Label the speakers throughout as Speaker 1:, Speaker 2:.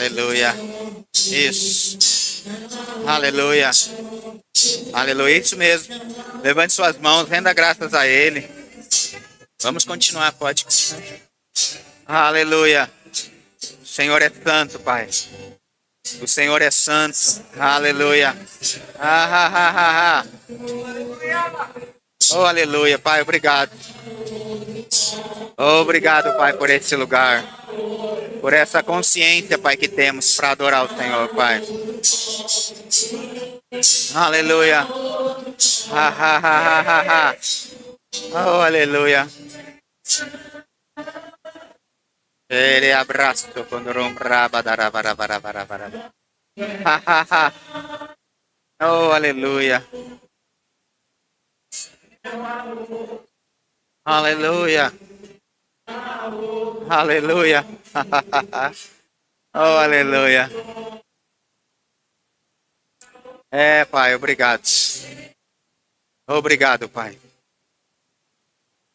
Speaker 1: Aleluia. Isso. Aleluia. Aleluia. Isso mesmo. Levante suas mãos, renda graças a Ele. Vamos continuar, pode. Aleluia. O Senhor é santo, Pai. O Senhor é santo. Aleluia. Oh, aleluia, Pai, obrigado. Obrigado, Pai, por esse lugar. Por essa consciência, Pai, que temos para adorar o Senhor, Pai. Aleluia. Oh, aleluia. Ele abraço quando oh, aleluia. Aleluia. Aleluia. Oh, aleluia. É, Pai, obrigado. Obrigado, Pai.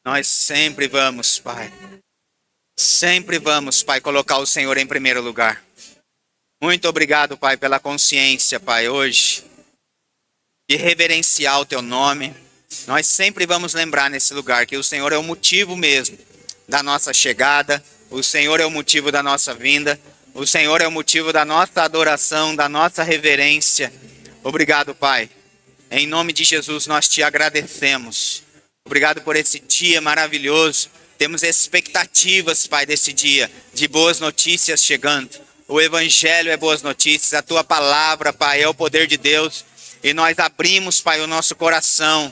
Speaker 1: Nós sempre vamos, Pai. Sempre vamos, Pai, colocar o Senhor em primeiro lugar. Muito obrigado, Pai, pela consciência, Pai, hoje, de reverenciar o Teu nome. Nós sempre vamos lembrar nesse lugar que o Senhor é o motivo mesmo da nossa chegada, o Senhor é o motivo da nossa vinda, o Senhor é o motivo da nossa adoração, da nossa reverência. Obrigado, Pai. Em nome de Jesus, nós Te agradecemos. Obrigado por esse dia maravilhoso. Temos expectativas, Pai, desse dia, de boas notícias chegando. O Evangelho é boas notícias, a Tua palavra, Pai, é o poder de Deus. E nós abrimos, Pai, o nosso coração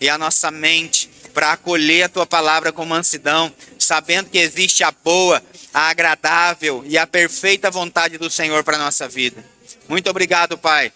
Speaker 1: e a nossa mente para acolher a Tua palavra com mansidão, sabendo que existe a boa, a agradável e a perfeita vontade do Senhor para a nossa vida. Muito obrigado, Pai,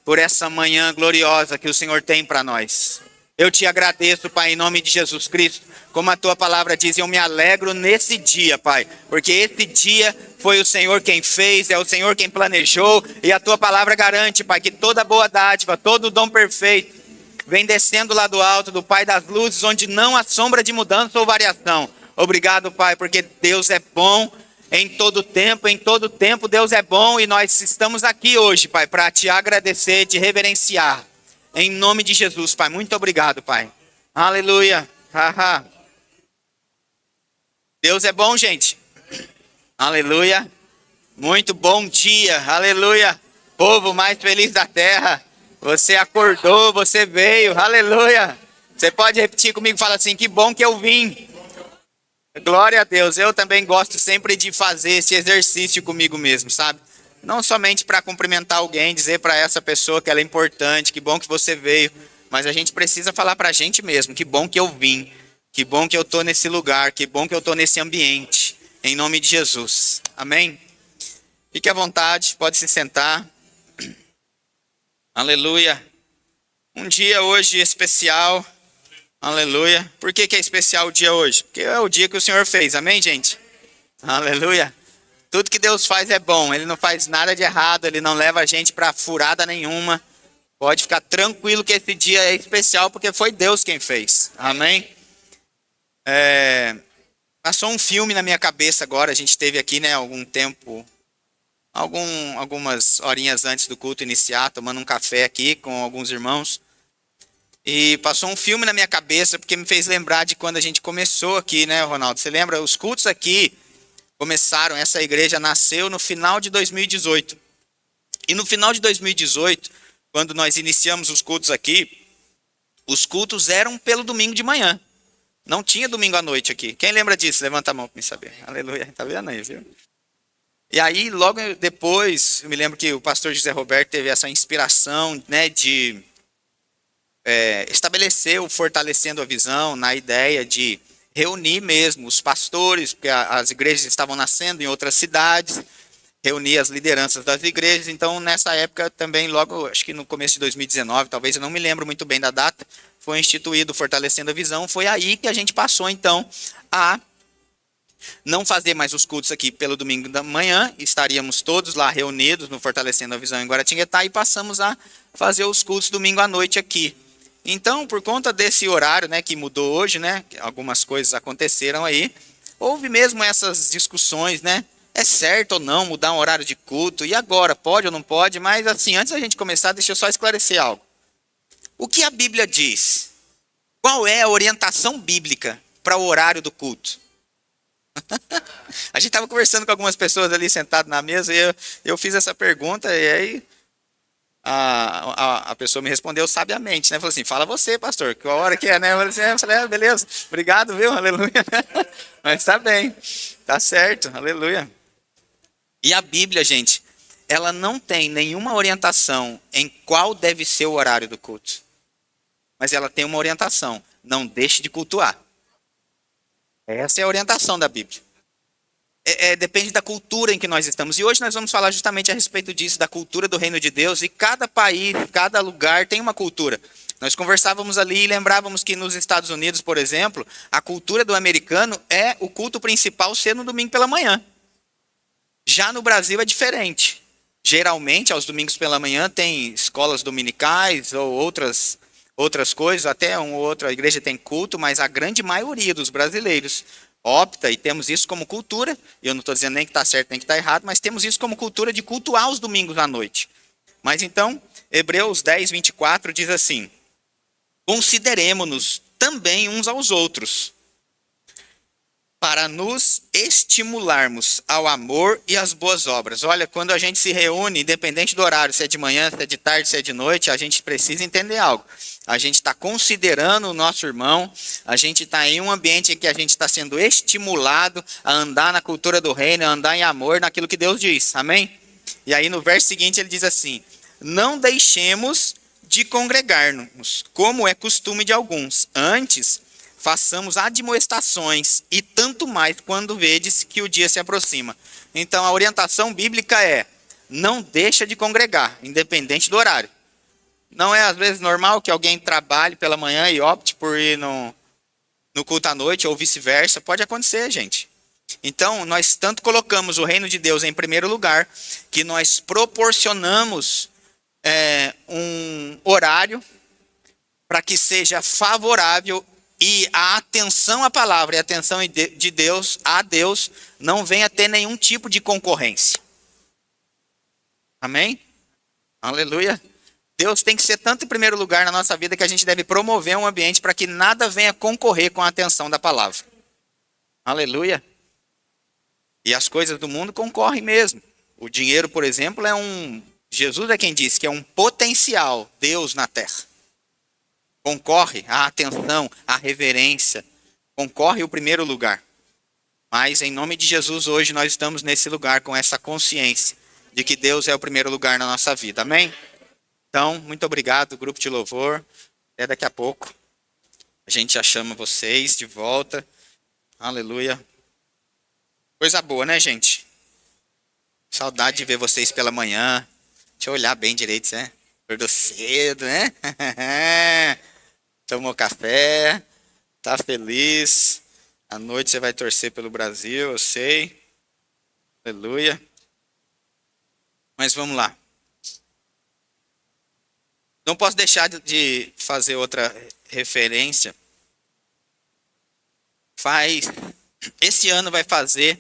Speaker 1: por essa manhã gloriosa que o Senhor tem para nós. Eu Te agradeço, Pai, em nome de Jesus Cristo. Como a Tua palavra diz, eu me alegro nesse dia, Pai, porque esse dia foi o Senhor quem fez, é o Senhor quem planejou, e a Tua palavra garante, Pai, que toda boa dádiva, todo dom perfeito, vem descendo lá do alto, do Pai das luzes, onde não há sombra de mudança ou variação. Obrigado, Pai, porque Deus é bom em todo tempo Deus é bom, e nós estamos aqui hoje, Pai, para Te agradecer, Te reverenciar. Em nome de Jesus, Pai. Muito obrigado, Pai. Aleluia. Deus é bom, gente. Aleluia. Muito bom dia. Aleluia. Povo mais feliz da terra. Você acordou, você veio. Aleluia. Você pode repetir comigo, fala assim: que bom que eu vim. Glória a Deus. Eu também gosto sempre de fazer esse exercício comigo mesmo, sabe? Não somente para cumprimentar alguém, dizer para essa pessoa que ela é importante, que bom que você veio, mas a gente precisa falar para a gente mesmo: que bom que eu vim, que bom que eu estou nesse lugar, que bom que eu estou nesse ambiente, em nome de Jesus. Amém? Fique à vontade, pode se sentar. Aleluia. Um dia hoje especial. Aleluia. Por que é especial o dia hoje? Porque é o dia que o Senhor fez, amém, gente? Aleluia. Tudo que Deus faz é bom, Ele não faz nada de errado, Ele não leva a gente para furada nenhuma. Pode ficar tranquilo que esse dia é especial, porque foi Deus quem fez, amém? Passou um filme na minha cabeça agora, a gente esteve aqui, né, algum tempo, algumas horinhas antes do culto iniciar, tomando um café aqui com alguns irmãos. E passou um filme na minha cabeça, porque me fez lembrar de quando a gente começou aqui, né, Ronaldo? Você lembra? Os cultos aqui começaram, essa igreja nasceu no final de 2018. E no final de 2018, quando nós iniciamos os cultos aqui, os cultos eram pelo domingo de manhã. Não tinha domingo à noite aqui. Quem lembra disso? Levanta a mão para me saber. Aleluia. Tá vendo aí, viu? E aí, logo depois, eu me lembro que o pastor José Roberto teve essa inspiração, né, de estabelecer o Fortalecendo a Visão na ideia de reunir mesmo os pastores, porque as igrejas estavam nascendo em outras cidades, reunir as lideranças das igrejas. Então, nessa época também, logo, acho que no começo de 2019, talvez, eu não me lembro muito bem da data, foi instituído o Fortalecendo a Visão. Foi aí que a gente passou, então, a não fazer mais os cultos aqui pelo domingo da manhã, estaríamos todos lá reunidos no Fortalecendo a Visão em Guaratinguetá, e passamos a fazer os cultos domingo à noite aqui. Então, por conta desse horário, né, que mudou hoje, né, algumas coisas aconteceram aí, houve mesmo essas discussões, né, é certo ou não mudar um horário de culto? E agora, pode ou não pode? Mas assim, antes da gente começar, deixa eu só esclarecer algo. O que a Bíblia diz? Qual é a orientação bíblica para o horário do culto? A gente estava conversando com algumas pessoas ali sentado na mesa e eu fiz essa pergunta e aí a pessoa me respondeu sabiamente, né? Falou assim, fala você, pastor, que hora que é, né? Eu falei, beleza, obrigado, viu? Aleluia. Mas tá bem, tá certo, aleluia. E a Bíblia, gente, ela não tem nenhuma orientação em qual deve ser o horário do culto. Mas ela tem uma orientação, não deixe de cultuar. Essa é a orientação da Bíblia. Depende da cultura em que nós estamos. E hoje nós vamos falar justamente a respeito disso, da cultura do reino de Deus. E cada país, cada lugar tem uma cultura. Nós conversávamos ali e lembrávamos que nos Estados Unidos, por exemplo, a cultura do americano é o culto principal ser no domingo pela manhã. Já no Brasil é diferente. Geralmente, aos domingos pela manhã, tem escolas dominicais ou outras coisas. Até uma ou outra igreja tem culto, mas a grande maioria dos brasileiros opta, e temos isso como cultura, eu não estou dizendo nem que está certo nem que está errado, mas temos isso como cultura de cultuar os domingos à noite. Mas então, Hebreus 10, 24 diz assim, consideremo-nos também uns aos outros, para nos estimularmos ao amor e às boas obras. Olha, quando a gente se reúne, independente do horário, se é de manhã, se é de tarde, se é de noite, a gente precisa entender algo. A gente está considerando o nosso irmão, a gente está em um ambiente em que a gente está sendo estimulado a andar na cultura do reino, a andar em amor, naquilo que Deus diz. Amém? E aí no verso seguinte ele diz assim, não deixemos de congregar-nos, como é costume de alguns, antes façamos admoestações, e tanto mais quando vedes que o dia se aproxima. Então a orientação bíblica é, não deixa de congregar, independente do horário. Não é às vezes normal que alguém trabalhe pela manhã e opte por ir no culto à noite, ou vice-versa. Pode acontecer, gente. Então nós tanto colocamos o reino de Deus em primeiro lugar, que nós proporcionamos um horário para que seja favorável e a atenção à palavra e a atenção de Deus, a Deus, não venha ter nenhum tipo de concorrência. Amém? Aleluia. Deus tem que ser tanto em primeiro lugar na nossa vida que a gente deve promover um ambiente para que nada venha concorrer com a atenção da palavra. Aleluia. E as coisas do mundo concorrem mesmo. O dinheiro, por exemplo, Jesus é quem disse que é um potencial Deus na terra. Concorre a atenção, a reverência, concorre o primeiro lugar. Mas em nome de Jesus hoje nós estamos nesse lugar com essa consciência de que Deus é o primeiro lugar na nossa vida. Amém? Então, muito obrigado, grupo de louvor. Até daqui a pouco. A gente já chama vocês de volta. Aleluia. Coisa boa, né, gente? Saudade de ver vocês pela manhã. Deixa eu olhar bem direito, né? Acordou cedo, né? Tomou café, tá feliz. À noite você vai torcer pelo Brasil, eu sei. Aleluia. Mas vamos lá. Não posso deixar de fazer outra referência. Esse ano vai fazer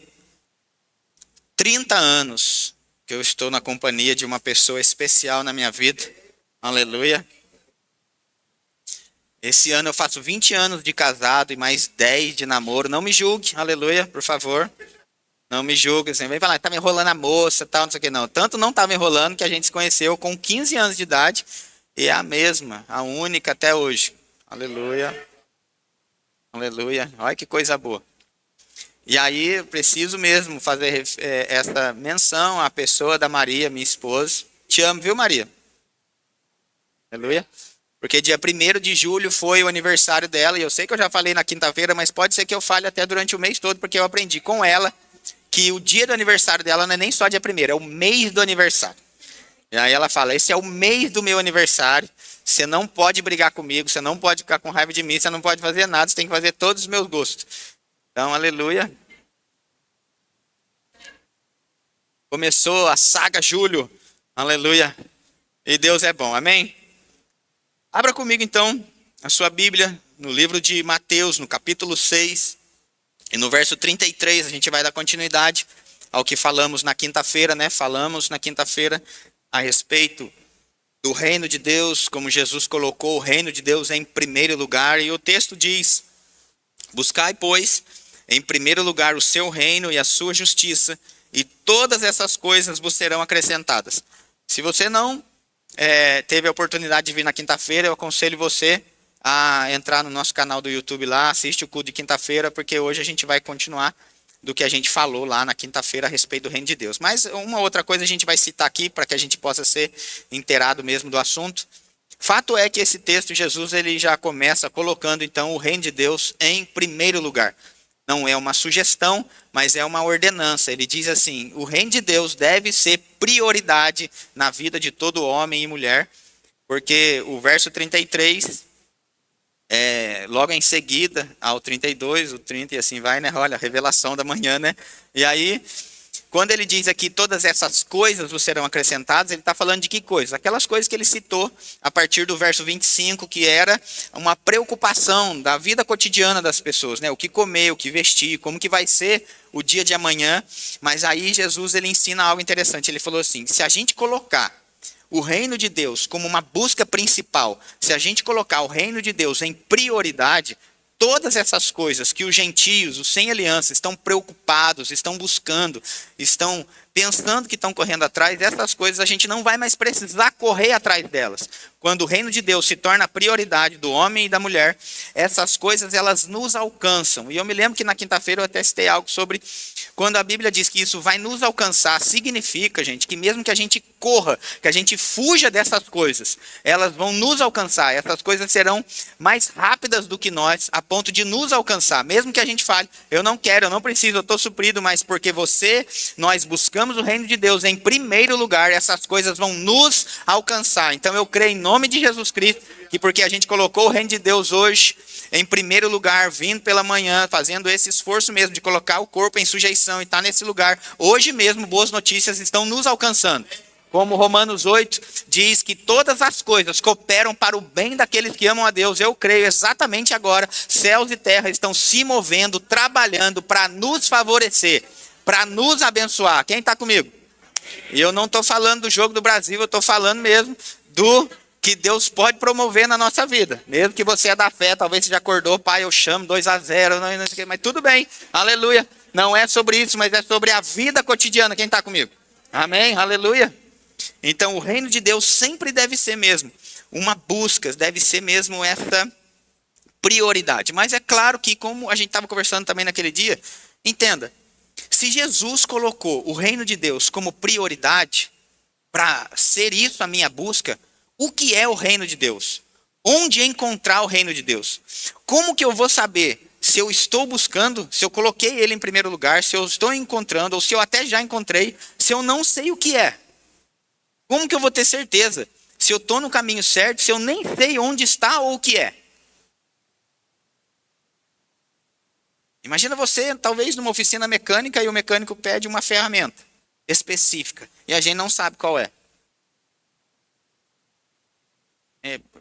Speaker 1: 30 anos que eu estou na companhia de uma pessoa especial na minha vida. Aleluia. Esse ano eu faço 20 anos de casado e mais 10 de namoro. Não me julgue, aleluia, por favor. Não me julgue, assim, vem falar, tá me enrolando a moça, tal, não sei o que, não. Tanto não tá me enrolando que a gente se conheceu com 15 anos de idade e é a mesma, a única até hoje. Aleluia. Aleluia. Olha que coisa boa. E aí eu preciso mesmo fazer essa menção à pessoa da Maria, minha esposa. Te amo, viu, Maria? Aleluia. Porque dia 1º de julho foi o aniversário dela, e eu sei que eu já falei na quinta-feira, mas pode ser que eu fale até durante o mês todo, porque eu aprendi com ela que o dia do aniversário dela não é nem só dia 1º, é o mês do aniversário. E aí ela fala, esse é o mês do meu aniversário, você não pode brigar comigo, você não pode ficar com raiva de mim, você não pode fazer nada, você tem que fazer todos os meus gostos. Então, aleluia. Começou a saga Júlio, aleluia. E Deus é bom, amém? Abra comigo então a sua Bíblia no livro de Mateus, no capítulo 6, e no verso 33 a gente vai dar continuidade ao que falamos na quinta-feira, né? Falamos na quinta-feira a respeito do reino de Deus, como Jesus colocou o reino de Deus em primeiro lugar. E o texto diz: buscai, pois, em primeiro lugar o seu reino e a sua justiça, e todas essas coisas vos serão acrescentadas. Se você não teve a oportunidade de vir na quinta-feira, eu aconselho você a entrar no nosso canal do YouTube lá, assiste o culto de quinta-feira, porque hoje a gente vai continuar do que a gente falou lá na quinta-feira a respeito do reino de Deus. Mas uma outra coisa a gente vai citar aqui, para que a gente possa ser inteirado mesmo do assunto. Fato é que esse texto, Jesus, ele já começa colocando então o reino de Deus em primeiro lugar. Não é uma sugestão, mas é uma ordenança. Ele diz assim: o reino de Deus deve ser prioridade na vida de todo homem e mulher, porque o verso 33, logo em seguida ao 32, o 30 e assim vai, né? Olha, a revelação da manhã, né? E aí, quando ele diz aqui todas essas coisas vos serão acrescentadas, ele está falando de que coisas? Aquelas coisas que ele citou a partir do verso 25, que era uma preocupação da vida cotidiana das pessoas, né? O que comer, o que vestir, como que vai ser o dia de amanhã. Mas aí Jesus, ele ensina algo interessante. Ele falou assim: se a gente colocar o reino de Deus como uma busca principal, se a gente colocar o reino de Deus em prioridade, todas essas coisas que os gentios, os sem aliança, estão preocupados, estão buscando, estão pensando que estão correndo atrás, essas coisas a gente não vai mais precisar correr atrás delas. Quando o reino de Deus se torna a prioridade do homem e da mulher, essas coisas elas nos alcançam. E eu me lembro que na quinta-feira eu até citei algo sobre quando a Bíblia diz que isso vai nos alcançar, significa, gente, que mesmo que a gente corra, que a gente fuja dessas coisas, elas vão nos alcançar. Essas coisas serão mais rápidas do que nós, a ponto de nos alcançar. Mesmo que a gente fale: eu não quero, eu não preciso, eu estou suprido, mas porque nós buscamos o reino de Deus em primeiro lugar, essas coisas vão nos alcançar. Então eu creio em nome de Jesus Cristo, que porque a gente colocou o reino de Deus hoje em primeiro lugar, vindo pela manhã, fazendo esse esforço mesmo de colocar o corpo em sujeição e estar nesse lugar, hoje mesmo boas notícias estão nos alcançando. Como Romanos 8 diz que todas as coisas cooperam para o bem daqueles que amam a Deus, eu creio exatamente agora, céus e terra estão se movendo, trabalhando para nos favorecer, para nos abençoar. Quem está comigo? E eu não estou falando do jogo do Brasil, eu estou falando mesmo do que Deus pode promover na nossa vida. Mesmo que você é da fé, talvez você já acordou: pai, eu chamo 2-0, não sei o que, mas tudo bem, aleluia. Não é sobre isso, mas é sobre a vida cotidiana. Quem está comigo? Amém, aleluia. Então o reino de Deus sempre deve ser mesmo uma busca, deve ser mesmo essa prioridade. Mas é claro que, como a gente estava conversando também naquele dia, entenda, se Jesus colocou o reino de Deus como prioridade, para ser isso a minha busca, o que é o reino de Deus? Onde encontrar o reino de Deus? Como que eu vou saber se eu estou buscando, se eu coloquei ele em primeiro lugar, se eu estou encontrando, ou se eu até já encontrei, se eu não sei o que é? Como que eu vou ter certeza se eu estou no caminho certo, se eu nem sei onde está ou o que é? Imagina você, talvez, numa oficina mecânica e o mecânico pede uma ferramenta específica e a gente não sabe qual é.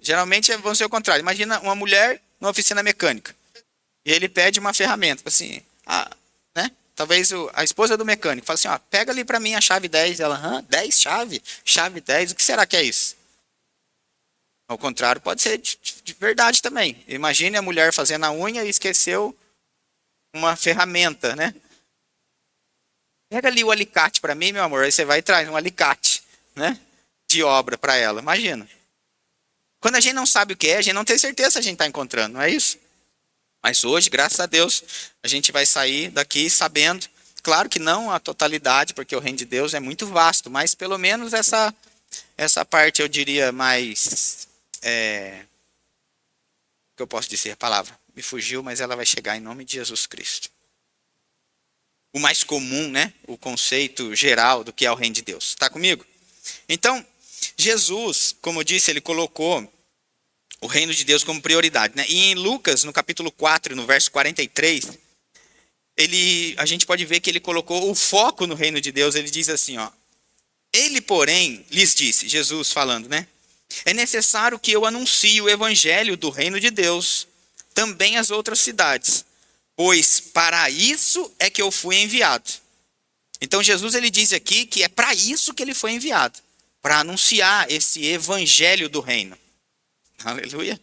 Speaker 1: Geralmente vão ser o contrário. Imagina uma mulher numa oficina mecânica e ele pede uma ferramenta, assim, né? Talvez a esposa do mecânico fala assim: ó, pega ali para mim a chave 10. Ela: 10 chave? Chave 10, o que será que é isso? Ao contrário, pode ser de verdade também. Imagine a mulher fazendo a unha e esqueceu uma ferramenta, né? Pega ali o alicate para mim, meu amor. Aí você vai e traz um alicate, né? De obra para ela. Imagina. Quando a gente não sabe o que é, a gente não tem certeza se a gente está encontrando, não é isso? Mas hoje, graças a Deus, a gente vai sair daqui sabendo. Claro que não a totalidade, porque o reino de Deus é muito vasto, mas pelo menos essa parte, eu diria, mais... o que eu posso dizer? A palavra me fugiu, mas ela vai chegar em nome de Jesus Cristo. O mais comum, né? O conceito geral do que é o reino de Deus. Está comigo? Então, Jesus, como eu disse, ele colocou o reino de Deus como prioridade, né? E em Lucas, no capítulo 4, no verso 43, a gente pode ver que ele colocou o foco no reino de Deus. Ele diz assim, ó: ele, porém, lhes disse, Jesus falando, né? É necessário que eu anuncie o evangelho do reino de Deus também às outras cidades, pois para isso é que eu fui enviado. Então Jesus ele diz aqui que é para isso que ele foi enviado, para anunciar esse evangelho do reino. Aleluia.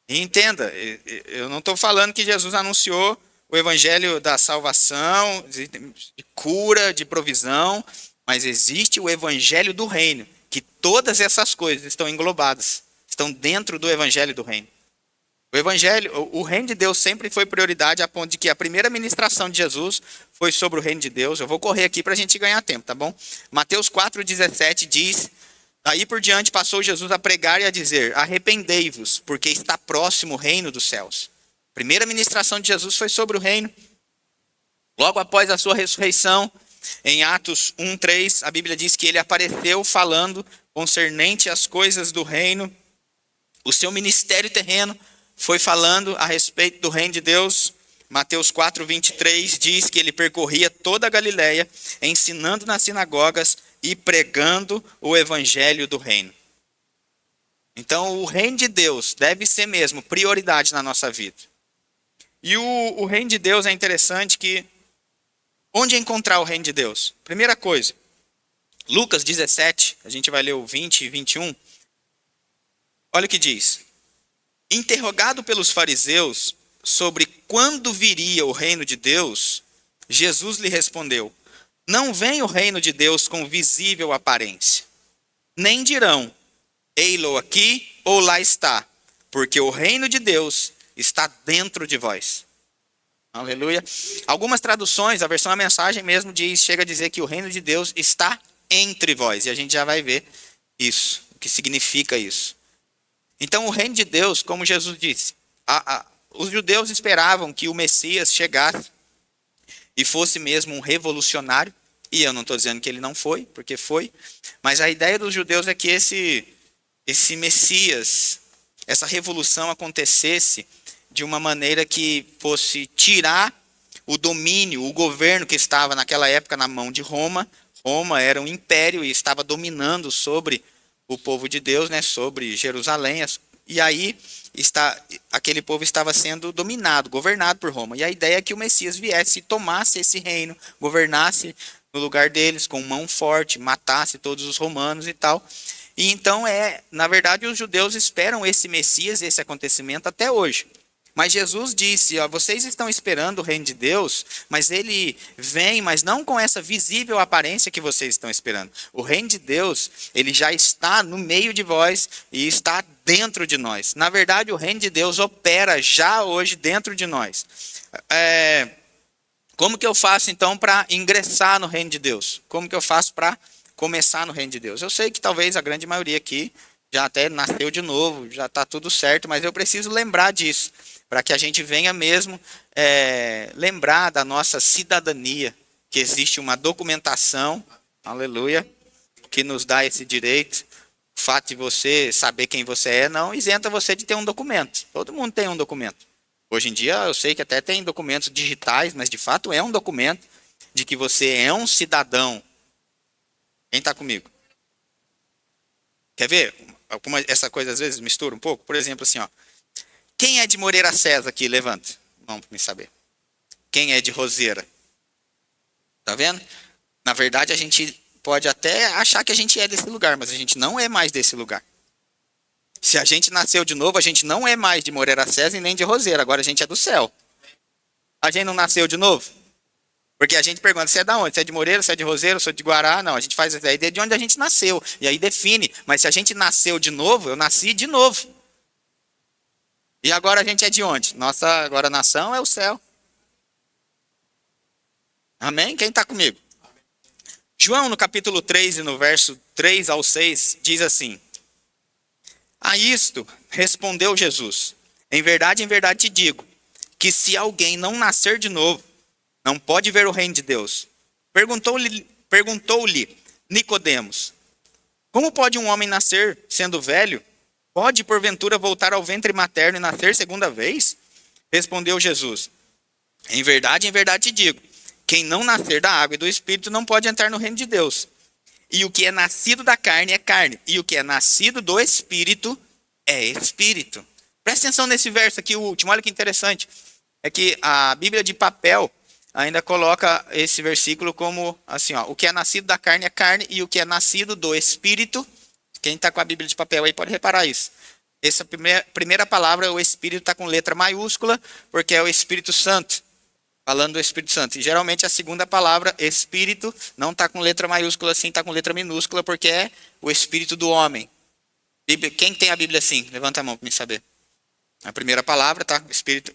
Speaker 1: E entenda, eu não estou falando que Jesus anunciou o evangelho da salvação, de cura, de provisão, mas existe o evangelho do reino, que todas essas coisas estão englobadas, estão dentro do evangelho do reino. O evangelho, o reino de Deus sempre foi prioridade, a ponto de que a primeira ministração de Jesus foi sobre o reino de Deus. Eu vou correr aqui para a gente ganhar tempo, tá bom? Mateus 4,17 diz: daí por diante passou Jesus a pregar e a dizer: arrependei-vos, porque está próximo o reino dos céus. A primeira ministração de Jesus foi sobre o reino. Logo após a sua ressurreição, em Atos 1:3, a Bíblia diz que ele apareceu falando concernente às coisas do reino. O seu ministério terreno foi falando a respeito do reino de Deus. Mateus 4:23 diz que ele percorria toda a Galileia, ensinando nas sinagogas e pregando o evangelho do reino. Então, o reino de Deus deve ser mesmo prioridade na nossa vida. E o reino de Deus é interessante que... Onde encontrar o reino de Deus? Primeira coisa, Lucas 17, a gente vai ler o 20 e 21. Olha o que diz. Interrogado pelos fariseus sobre quando viria o reino de Deus, Jesus lhe respondeu: não vem o reino de Deus com visível aparência, nem dirão, ei-lo aqui ou lá está, porque o reino de Deus está dentro de vós. Aleluia. Algumas traduções, a versão da mensagem mesmo chega a dizer que o reino de Deus está entre vós, e a gente já vai ver isso, o que significa isso. Então o reino de Deus, como Jesus disse, os judeus esperavam que o Messias chegasse e fosse mesmo um revolucionário, e eu não estou dizendo que ele não foi, porque foi, mas a ideia dos judeus é que esse Messias, essa revolução acontecesse de uma maneira que fosse tirar o domínio, o governo que estava naquela época na mão de Roma. Roma era um império e estava dominando sobre o povo de Deus, né, sobre Jerusalém, e aí aquele povo estava sendo dominado, governado por Roma. E a ideia é que o Messias viesse e tomasse esse reino, governasse no lugar deles com mão forte, matasse todos os romanos e tal. E então na verdade, os judeus esperam esse Messias, esse acontecimento até hoje. Mas Jesus disse, vocês estão esperando o reino de Deus, mas ele vem, mas não com essa visível aparência que vocês estão esperando. O reino de Deus, ele já está no meio de vós e está dentro de nós. Na verdade, o reino de Deus opera já hoje dentro de nós. Como que eu faço então para ingressar no reino de Deus? Como que eu faço para começar no reino de Deus? Eu sei que talvez a grande maioria aqui já até nasceu de novo, já está tudo certo, mas eu preciso lembrar disso, para que a gente venha mesmo lembrar da nossa cidadania, que existe uma documentação, aleluia, que nos dá esse direito. O fato de você saber quem você é não isenta você de ter um documento. Todo mundo tem um documento. Hoje em dia eu sei que até tem documentos digitais, mas de fato é um documento de que você é um cidadão. Quem está comigo? Quer ver? Essa coisa às vezes mistura um pouco. Por exemplo, assim, quem é de Moreira César aqui? Levanta. Vamos me saber. Quem é de Roseira? Tá vendo? Na verdade, a gente pode até achar que a gente é desse lugar, mas a gente não é mais desse lugar. Se a gente nasceu de novo, a gente não é mais de Moreira César e nem de Roseira. Agora a gente é do céu. A gente não nasceu de novo? Porque a gente pergunta, você é da onde? Você é de Moreira, você é de Roseira, você é de Guará? Não, a gente faz a ideia de onde a gente nasceu. E aí define. Mas se a gente nasceu de novo, eu nasci de novo. E agora a gente é de onde? Nossa agora nação é o céu. Amém? Quem está comigo? João, no capítulo 3 e no verso 3 ao 6, diz assim: a isto respondeu Jesus: em verdade te digo, que se alguém não nascer de novo, não pode ver o reino de Deus. Perguntou-lhe Nicodemos: como pode um homem nascer sendo velho? Pode porventura voltar ao ventre materno e nascer segunda vez? Respondeu Jesus: em verdade te digo, quem não nascer da água e do Espírito não pode entrar no reino de Deus. E o que é nascido da carne é carne, e o que é nascido do Espírito é Espírito. Presta atenção nesse verso aqui, o último, olha que interessante. É que a Bíblia de papel, ainda coloca esse versículo como assim, ó, o que é nascido da carne é carne e o que é nascido do Espírito, quem está com a Bíblia de papel aí pode reparar isso. Essa primeira palavra, o Espírito, está com letra maiúscula, porque é o Espírito Santo, falando do Espírito Santo. E geralmente a segunda palavra, Espírito, não está com letra maiúscula assim, está com letra minúscula, porque é o Espírito do homem. Quem tem a Bíblia assim? Levanta a mão para me saber. A primeira palavra, tá? Espírito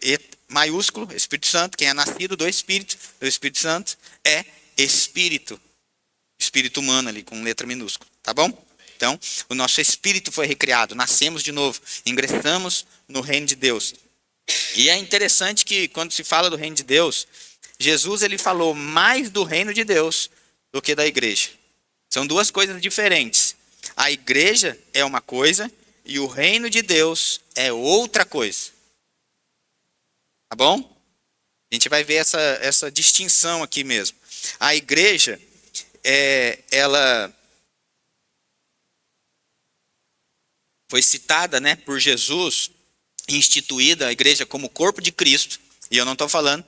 Speaker 1: maiúsculo, Espírito Santo. Quem é nascido do Espírito Santo, é Espírito. Espírito humano ali, com letra minúscula. Tá bom? Então, o nosso espírito foi recriado. Nascemos de novo. Ingressamos no reino de Deus. E é interessante que, quando se fala do reino de Deus, Jesus ele falou mais do reino de Deus do que da igreja. São duas coisas diferentes. A igreja é uma coisa e o reino de Deus é outra coisa. Tá bom? A gente vai ver essa distinção aqui mesmo. A igreja, ela foi citada, né, por Jesus, instituída a igreja como corpo de Cristo. E eu não estou falando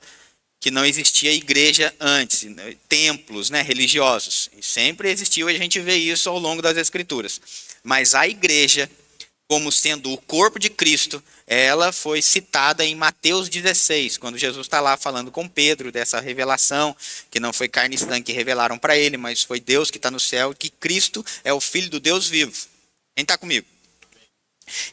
Speaker 1: que não existia igreja antes, né, templos, né, religiosos. E sempre existiu e a gente vê isso ao longo das Escrituras. Mas a igreja, como sendo o corpo de Cristo, ela foi citada em Mateus 16, quando Jesus está lá falando com Pedro dessa revelação, que não foi carne e sangue que revelaram para ele, mas foi Deus que está no céu, que Cristo é o Filho do Deus vivo. Quem está comigo?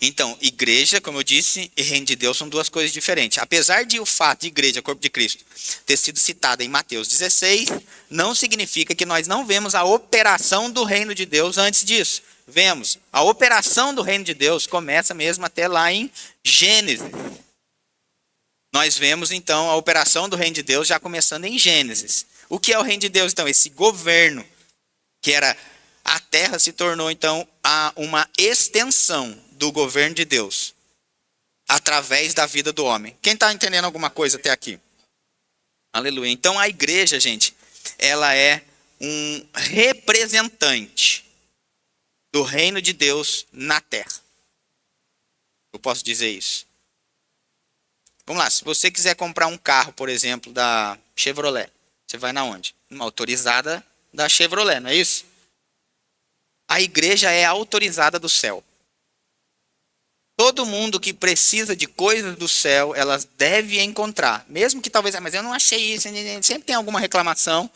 Speaker 1: Então, igreja, como eu disse, e reino de Deus são duas coisas diferentes. Apesar de o fato de igreja, corpo de Cristo, ter sido citada em Mateus 16, não significa que nós não vemos a operação do reino de Deus antes disso. Vemos, a operação do reino de Deus começa mesmo até lá em Gênesis. Nós vemos então a operação do reino de Deus já começando em Gênesis. O que é o reino de Deus então? Esse governo, que era a terra, se tornou então uma extensão do governo de Deus através da vida do homem. Quem está entendendo alguma coisa até aqui? Aleluia. Então a igreja, gente, ela é um representante do reino de Deus na terra. Eu posso dizer isso. Vamos lá, se você quiser comprar um carro, por exemplo, da Chevrolet, você vai na onde? Numa autorizada da Chevrolet, não é isso? A igreja é autorizada do céu. Todo mundo que precisa de coisas do céu, elas devem encontrar. Mesmo que talvez, mas eu não achei isso. Sempre tem alguma reclamação.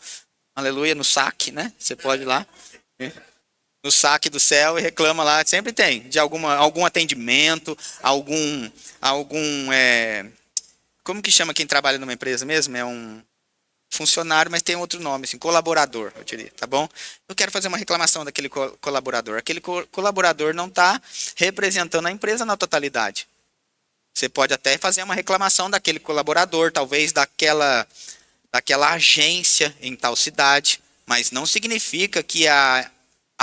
Speaker 1: Aleluia, no saque, né? Você pode ir lá. No saque do céu e reclama lá. Sempre tem. De algum atendimento, como que chama quem trabalha numa empresa mesmo? É um funcionário, mas tem outro nome, assim, colaborador, eu diria, tá bom? Eu quero fazer uma reclamação daquele colaborador. Aquele colaborador não está representando a empresa na totalidade. Você pode até fazer uma reclamação daquele colaborador, talvez daquela agência em tal cidade, mas não significa que a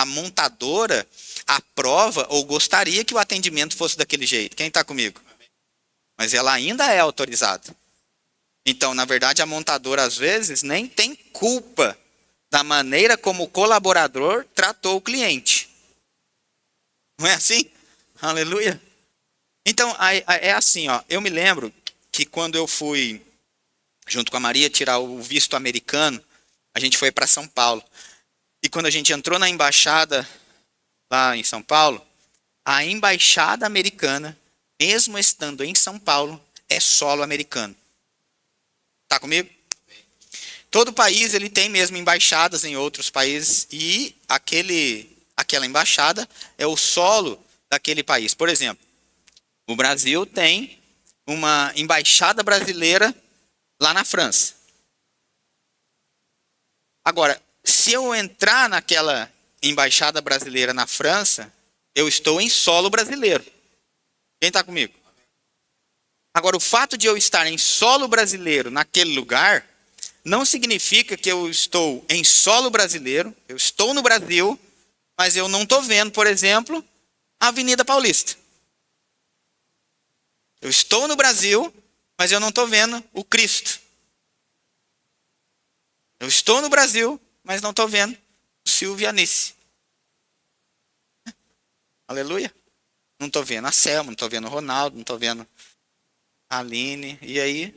Speaker 1: montadora aprova ou gostaria que o atendimento fosse daquele jeito. Quem está comigo? Mas ela ainda é autorizada. Então, na verdade, a montadora, às vezes, nem tem culpa da maneira como o colaborador tratou o cliente. Não é assim? Aleluia. Então, é assim, ó. Eu me lembro que quando eu fui, junto com a Maria, tirar o visto americano, a gente foi para São Paulo. E quando a gente entrou na embaixada, lá em São Paulo, a embaixada americana, mesmo estando em São Paulo, é solo americano. Tá comigo? Todo país ele tem mesmo embaixadas em outros países e aquela embaixada é o solo daquele país. Por exemplo, o Brasil tem uma embaixada brasileira lá na França. Agora, se eu entrar naquela embaixada brasileira na França, eu estou em solo brasileiro. Quem está comigo? Agora, o fato de eu estar em solo brasileiro naquele lugar, não significa que eu estou em solo brasileiro, eu estou no Brasil, mas eu não estou vendo, por exemplo, a Avenida Paulista. Eu estou no Brasil, mas eu não estou vendo o Cristo. Eu estou no Brasil, mas não estou vendo o Silvio e a Anice. Aleluia. Não estou vendo a Selma, não estou vendo o Ronaldo, não estou vendo a Aline. E aí,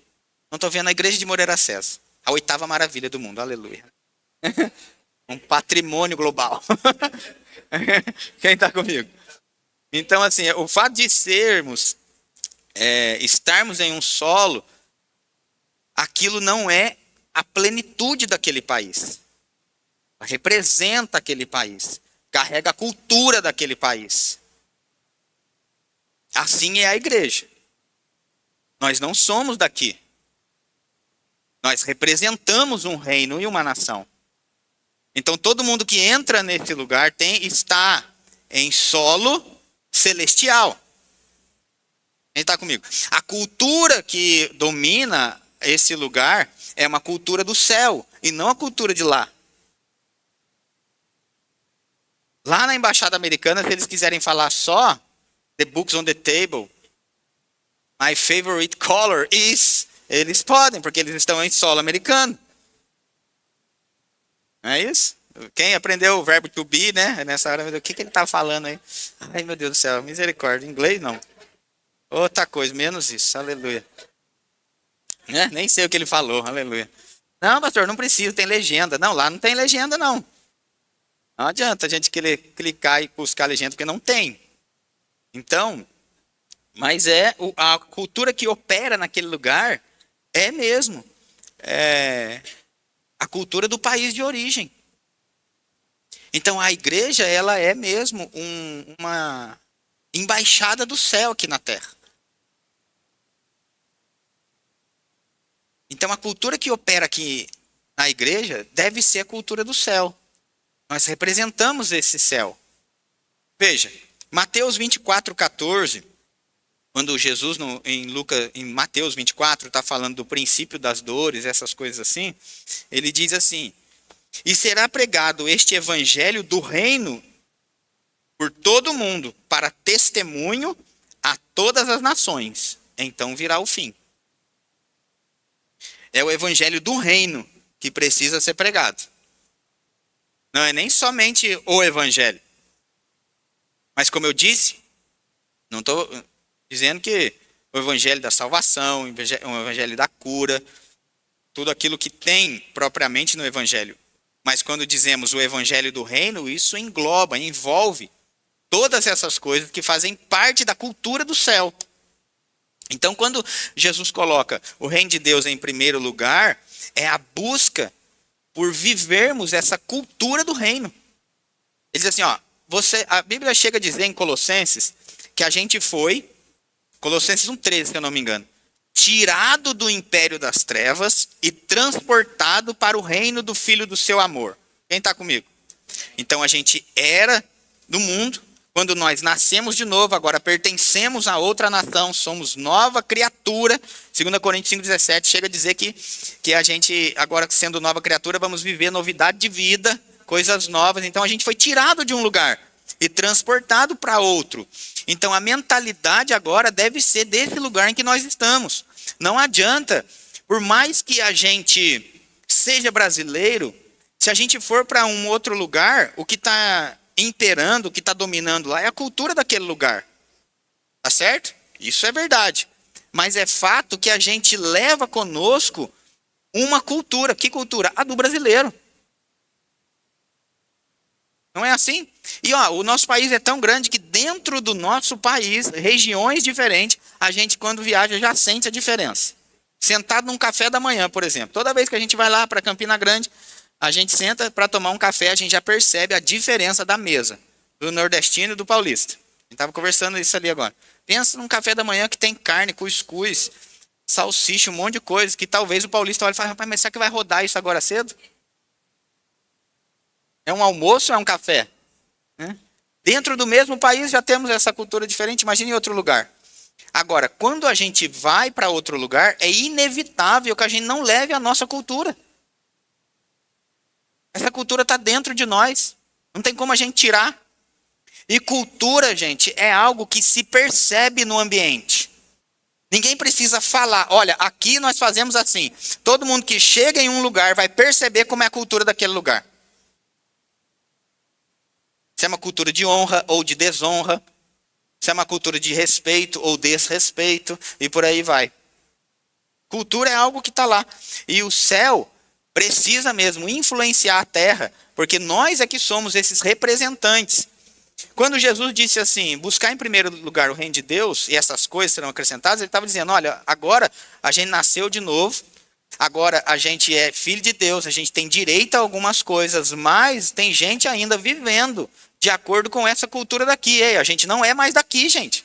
Speaker 1: não estou vendo a igreja de Moreira César. A oitava maravilha do mundo, aleluia. Um patrimônio global. Quem está comigo? Então, assim, o fato de estarmos em um solo, aquilo não é a plenitude daquele país. Representa aquele país. Carrega a cultura daquele país. Assim é a igreja. Nós não somos daqui. Nós representamos um reino e uma nação. Então todo mundo que entra nesse lugar está em solo celestial. Quem está comigo? A cultura que domina esse lugar é uma cultura do céu e não a cultura de lá. Lá na embaixada americana, se eles quiserem falar só the books on the table, my favorite color is, eles podem, porque eles estão em solo americano. Não é isso? Quem aprendeu o verbo to be, né? Nessa hora, o que ele está falando aí? Ai, meu Deus do céu, misericórdia. Em inglês, não. Outra coisa, menos isso, aleluia. Né? Nem sei o que ele falou, aleluia. Não, pastor, não precisa, tem legenda. Não, lá não tem legenda, não. Não adianta a gente querer clicar e buscar legenda, porque não tem. Então, mas a cultura que opera naquele lugar é mesmo a cultura do país de origem. Então, a igreja, ela é mesmo uma embaixada do céu aqui na terra. Então, a cultura que opera aqui na igreja deve ser a cultura do céu. Nós representamos esse céu. Veja, Mateus 24:14, quando Jesus, em Mateus 24, está falando do princípio das dores, essas coisas assim, ele diz assim: e será pregado este evangelho do reino por todo o mundo, para testemunho a todas as nações. Então virá o fim. É o evangelho do reino que precisa ser pregado. Não é nem somente o evangelho. Mas como eu disse, não estou dizendo que o evangelho da salvação, o evangelho da cura, tudo aquilo que tem propriamente no evangelho. Mas quando dizemos o evangelho do reino, isso engloba, envolve todas essas coisas que fazem parte da cultura do céu. Então, quando Jesus coloca o reino de Deus em primeiro lugar, é a busca por vivermos essa cultura do reino. Ele diz assim, a Bíblia chega a dizer em Colossenses que a gente foi, Colossenses 1:13, se eu não me engano, tirado do império das trevas e transportado para o reino do Filho do seu amor. Quem está comigo? Então a gente era do mundo, quando nós nascemos de novo, agora pertencemos a outra nação, somos nova criatura. 2 Coríntios 5:17 chega a dizer que a gente, agora sendo nova criatura, vamos viver novidade de vida, coisas novas. Então a gente foi tirado de um lugar e transportado para outro. Então a mentalidade agora deve ser desse lugar em que nós estamos. Não adianta, por mais que a gente seja brasileiro, se a gente for para um outro lugar, o que está imperando, o que está dominando lá é a cultura daquele lugar. Tá certo? Isso é verdade. Mas é fato que a gente leva conosco uma cultura. Que cultura? A do brasileiro. Não é assim? E o nosso país é tão grande que dentro do nosso país, regiões diferentes, a gente quando viaja já sente a diferença. Sentado num café da manhã, por exemplo. Toda vez que a gente vai lá para Campina Grande, a gente senta para tomar um café, a gente já percebe a diferença da mesa, do nordestino e do paulista. A gente estava conversando isso ali agora. Pensa num café da manhã que tem carne, cuscuz, salsicha, um monte de coisa, que talvez o paulista olhe e fale, rapaz, mas será que vai rodar isso agora cedo? É um almoço ou é um café? Dentro do mesmo país já temos essa cultura diferente, imagine em outro lugar. Agora, quando a gente vai para outro lugar, é inevitável que a gente não leve a nossa cultura. Essa cultura está dentro de nós. Não tem como a gente tirar. E cultura, gente, é algo que se percebe no ambiente. Ninguém precisa falar, olha, aqui nós fazemos assim. Todo mundo que chega em um lugar vai perceber como é a cultura daquele lugar. Se é uma cultura de honra ou de desonra. Se é uma cultura de respeito ou desrespeito. E por aí vai. Cultura é algo que está lá. E o céu precisa mesmo influenciar a terra, porque nós é que somos esses representantes. Quando Jesus disse assim, buscar em primeiro lugar o reino de Deus e essas coisas serão acrescentadas, ele estava dizendo, olha, agora a gente nasceu de novo, agora a gente é filho de Deus, a gente tem direito a algumas coisas, mas tem gente ainda vivendo de acordo com essa cultura daqui. Ei, a gente não é mais daqui, gente.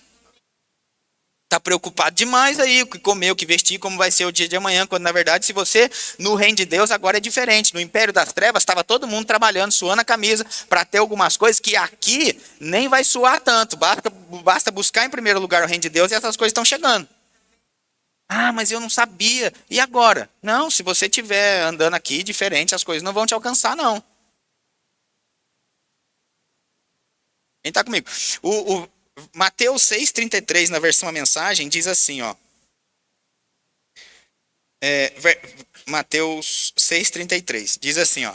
Speaker 1: Está preocupado demais aí, o que comer, o que vestir, como vai ser o dia de amanhã, quando na verdade, se você, no reino de Deus, agora é diferente. No império das trevas, estava todo mundo trabalhando, suando a camisa, para ter algumas coisas que aqui nem vai suar tanto. Basta buscar em primeiro lugar o reino de Deus e essas coisas estão chegando. Ah, mas eu não sabia. E agora? Não, se você estiver andando aqui diferente, as coisas não vão te alcançar, não. Quem está comigo? Mateus 6,33, na versão a mensagem, diz assim, ó. Mateus 6,33, diz assim, ó.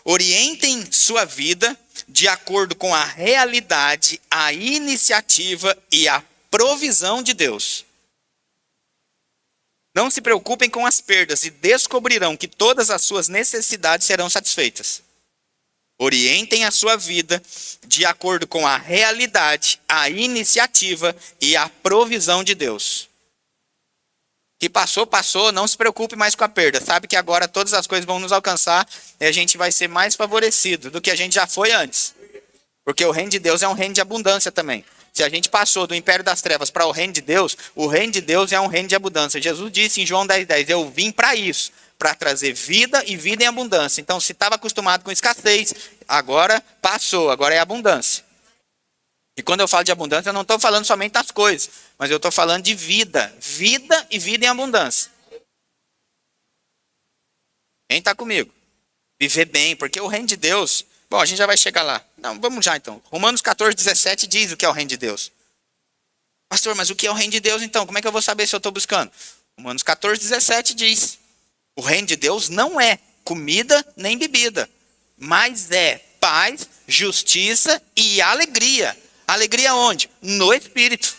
Speaker 1: Orientem sua vida de acordo com a realidade, a iniciativa e a provisão de Deus. Não se preocupem com as perdas e descobrirão que todas as suas necessidades serão satisfeitas. Orientem a sua vida de acordo com a realidade, a iniciativa e a provisão de Deus. Que passou, passou, não se preocupe mais com a perda. Sabe que agora todas as coisas vão nos alcançar e a gente vai ser mais favorecido do que a gente já foi antes. Porque o reino de Deus é um reino de abundância também. Se a gente passou do império das trevas para o reino de Deus é um reino de abundância. Jesus disse em João 10,10, eu vim para isso, para trazer vida e vida em abundância. Então, se estava acostumado com escassez, agora passou, agora é abundância. E quando eu falo de abundância, eu não estou falando somente das coisas, mas eu estou falando de vida. Vida e vida em abundância. Quem está comigo? Viver bem, porque o reino de Deus... Bom, a gente já vai chegar lá. Não, vamos já então. Romanos 14,17 diz o que é o reino de Deus. Pastor, mas o que é o reino de Deus então? Como é que eu vou saber se eu estou buscando? Romanos 14,17 diz... O reino de Deus não é comida nem bebida, mas é paz, justiça e alegria. Alegria onde? No Espírito.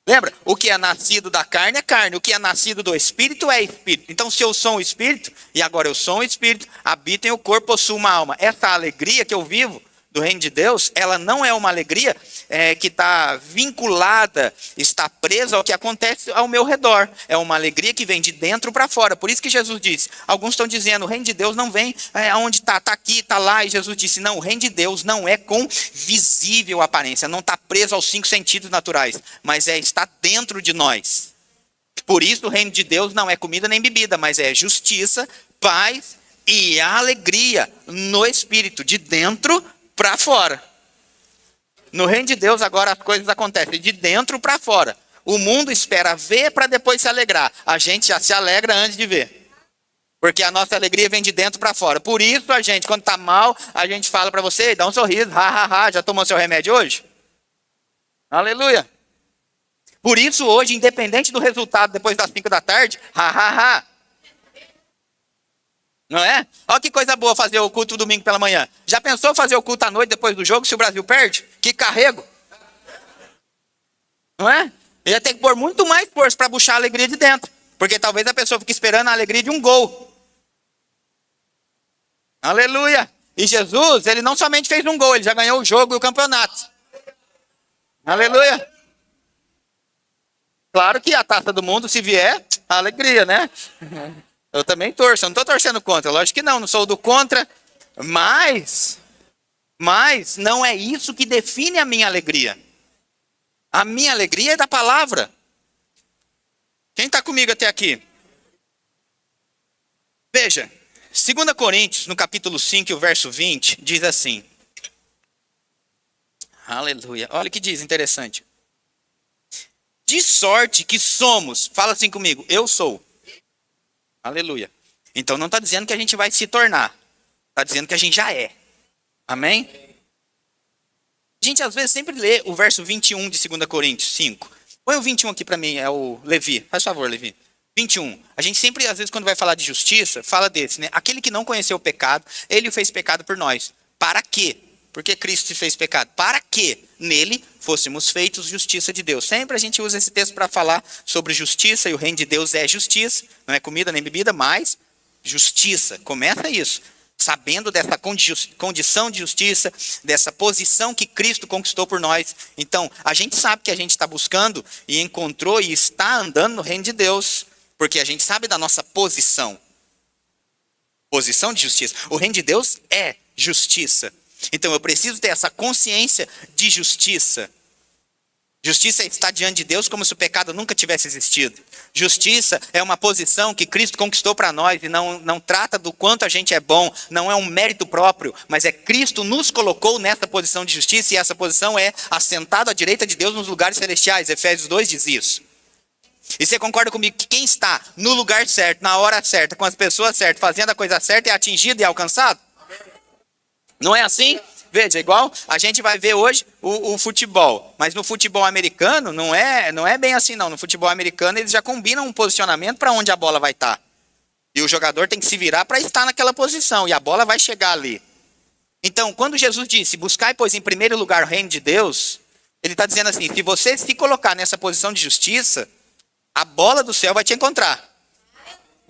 Speaker 1: Lembra? O que é nascido da carne é carne, o que é nascido do Espírito é Espírito. Então, se eu sou um Espírito, e agora eu sou um Espírito, habito em o corpo, possuo uma alma. Essa alegria que eu vivo do reino de Deus, ela não é uma alegria que está vinculada, está presa ao que acontece ao meu redor. É uma alegria que vem de dentro para fora. Por isso que Jesus disse, alguns estão dizendo, o reino de Deus não vem aonde está aqui, está lá. E Jesus disse, não, o reino de Deus não é com visível aparência, não está preso aos 5 sentidos naturais, mas está dentro de nós. Por isso o reino de Deus não é comida nem bebida, mas é justiça, paz e alegria no Espírito, de dentro para fora. No reino de Deus agora as coisas acontecem de dentro para fora. O mundo espera ver para depois se alegrar. A gente já se alegra antes de ver. Porque a nossa alegria vem de dentro para fora. Por isso a gente, quando está mal, a gente fala para você, dá um sorriso, já tomou seu remédio hoje? Aleluia. Por isso hoje, independente do resultado depois das 5 da tarde, Não é? Olha que coisa boa fazer o culto domingo pela manhã. Já pensou fazer o culto à noite depois do jogo se o Brasil perde? Que carrego. Não é? Ia ter que pôr muito mais força para puxar a alegria de dentro. Porque talvez a pessoa fique esperando a alegria de um gol. Aleluia. E Jesus, ele não somente fez um gol, ele já ganhou o jogo e o campeonato. Aleluia. Claro que a taça do mundo, se vier, a alegria, né? Eu também torço, eu não estou torcendo contra, lógico que não sou do contra, mas não é isso que define a minha alegria. A minha alegria é da palavra. Quem está comigo até aqui? Veja, 2 Coríntios, no capítulo 5, o verso 20, diz assim. Aleluia, olha o que diz, interessante. De sorte que somos, fala assim comigo, eu sou. Aleluia. Então não está dizendo que a gente vai se tornar. Está dizendo que a gente já é. Amém? A gente às vezes sempre lê o verso 21 de 2 Coríntios 5. Põe o 21 aqui para mim, é o Levi. Faz favor, Levi. 21. A gente sempre, às vezes, quando vai falar de justiça, fala desse, né? Aquele que não conheceu o pecado, ele o fez pecado por nós. Para quê? Porque Cristo se fez pecado. Para que nele fôssemos feitos justiça de Deus. Sempre a gente usa esse texto para falar sobre justiça, e o reino de Deus é justiça. Não é comida nem bebida, mas justiça. Começa isso. Sabendo dessa condição de justiça, dessa posição que Cristo conquistou por nós. Então, a gente sabe que a gente está buscando e encontrou e está andando no reino de Deus. Porque a gente sabe da nossa posição. Posição de justiça. O reino de Deus é justiça. Então eu preciso ter essa consciência de justiça. Justiça é estar diante de Deus como se o pecado nunca tivesse existido. Justiça é uma posição que Cristo conquistou para nós e não trata do quanto a gente é bom, não é um mérito próprio, mas é Cristo nos colocou nessa posição de justiça e essa posição é assentado à direita de Deus nos lugares celestiais. Efésios 2 diz isso. E você concorda comigo que quem está no lugar certo, na hora certa, com as pessoas certas, fazendo a coisa certa é atingido e alcançado? Não é assim? Veja, igual a gente vai ver hoje o futebol. Mas no futebol americano não é bem assim não. No futebol americano eles já combinam um posicionamento para onde a bola vai estar. E o jogador tem que se virar para estar naquela posição. E a bola vai chegar ali. Então, quando Jesus disse, buscai, pois, em primeiro lugar o reino de Deus, ele está dizendo assim, se você se colocar nessa posição de justiça, a bola do céu vai te encontrar.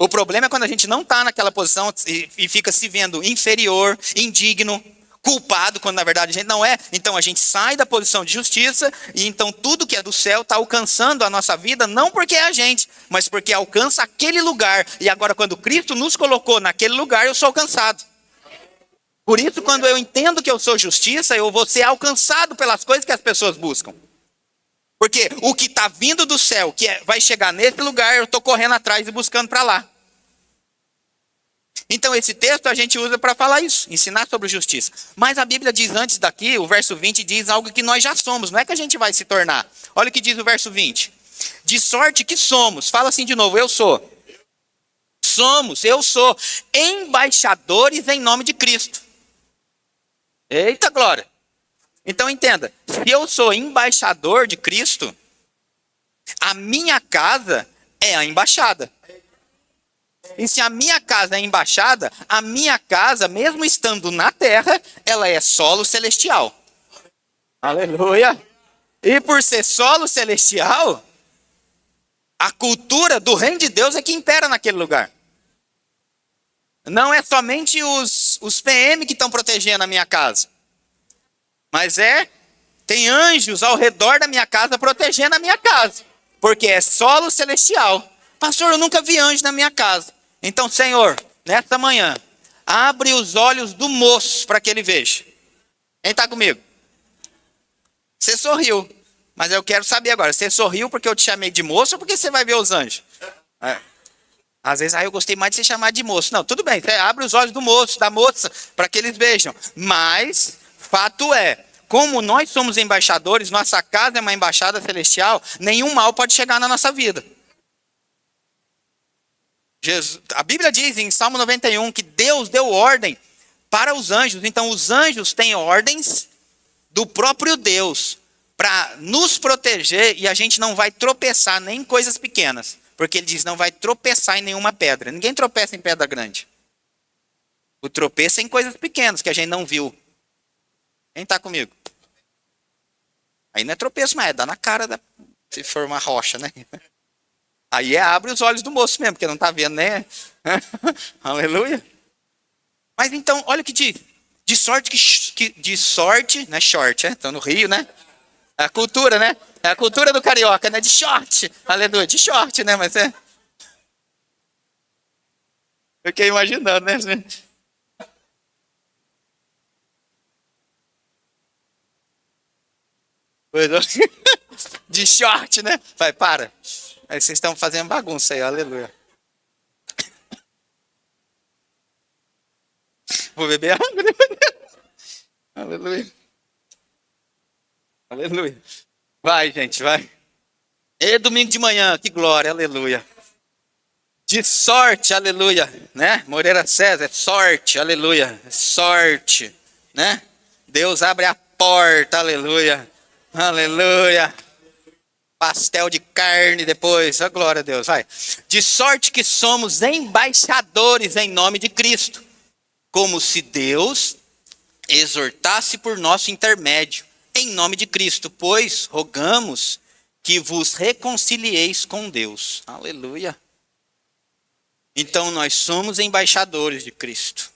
Speaker 1: O problema é quando a gente não está naquela posição e fica se vendo inferior, indigno, culpado, quando na verdade a gente não é. Então a gente sai da posição de justiça e então tudo que é do céu está alcançando a nossa vida, não porque é a gente, mas porque alcança aquele lugar. E agora quando Cristo nos colocou naquele lugar, eu sou alcançado. Por isso quando eu entendo que eu sou justiça, eu vou ser alcançado pelas coisas que as pessoas buscam. Porque o que está vindo do céu, vai chegar nesse lugar, eu estou correndo atrás e buscando para lá. Então esse texto a gente usa para falar isso, ensinar sobre justiça. Mas a Bíblia diz antes daqui, o verso 20 diz algo que nós já somos, não é que a gente vai se tornar. Olha o que diz o verso 20. De sorte que somos, fala assim de novo, eu sou. Eu sou embaixadores em nome de Cristo. Eita glória. Então entenda, se eu sou embaixador de Cristo, a minha casa é a embaixada. E se a minha casa é embaixada, a minha casa, mesmo estando na terra, ela é solo celestial. Aleluia! E por ser solo celestial, a cultura do reino de Deus é que impera naquele lugar. Não é somente os PM que estão protegendo a minha casa. Mas tem anjos ao redor da minha casa protegendo a minha casa. Porque é solo celestial. Pastor, eu nunca vi anjo na minha casa. Então, Senhor, nesta manhã, abre os olhos do moço para que ele veja. Quem está comigo? Você sorriu. Mas eu quero saber agora, você sorriu porque eu te chamei de moço ou porque você vai ver os anjos? Às vezes, eu gostei mais de ser chamado de moço. Não, tudo bem, você abre os olhos do moço, da moça, para que eles vejam. Mas fato é, como nós somos embaixadores, nossa casa é uma embaixada celestial, nenhum mal pode chegar na nossa vida. A Bíblia diz em Salmo 91 que Deus deu ordem para os anjos. Então os anjos têm ordens do próprio Deus para nos proteger e a gente não vai tropeçar nem em coisas pequenas. Porque ele diz, não vai tropeçar em nenhuma pedra. Ninguém tropeça em pedra grande. O tropeço é em coisas pequenas que a gente não viu. Quem está comigo? Aí não é tropeço, mas é dar na cara, se for uma rocha, né? Aí abre os olhos do moço mesmo, porque não está vendo, né? Aleluia. Mas então, olha o que diz. De sorte, né? Short, Estão no Rio, né? É a cultura, né? É a cultura do carioca, né? De short. Aleluia, de short, né? Mas fiquei imaginando, né? De short, né? Vai, para. Aí vocês estão fazendo bagunça aí, aleluia. Vou beber água, né? Aleluia. Aleluia. Vai, gente, vai. E domingo de manhã, que glória, aleluia. De sorte, aleluia, né? Moreira César, é sorte, aleluia. Sorte, né? Deus abre a porta, aleluia. Aleluia. Pastel de carne depois, a glória a Deus, vai. De sorte que somos embaixadores em nome de Cristo. Como se Deus exortasse por nosso intermédio, em nome de Cristo, pois rogamos que vos reconcilieis com Deus. Aleluia. Então nós somos embaixadores de Cristo.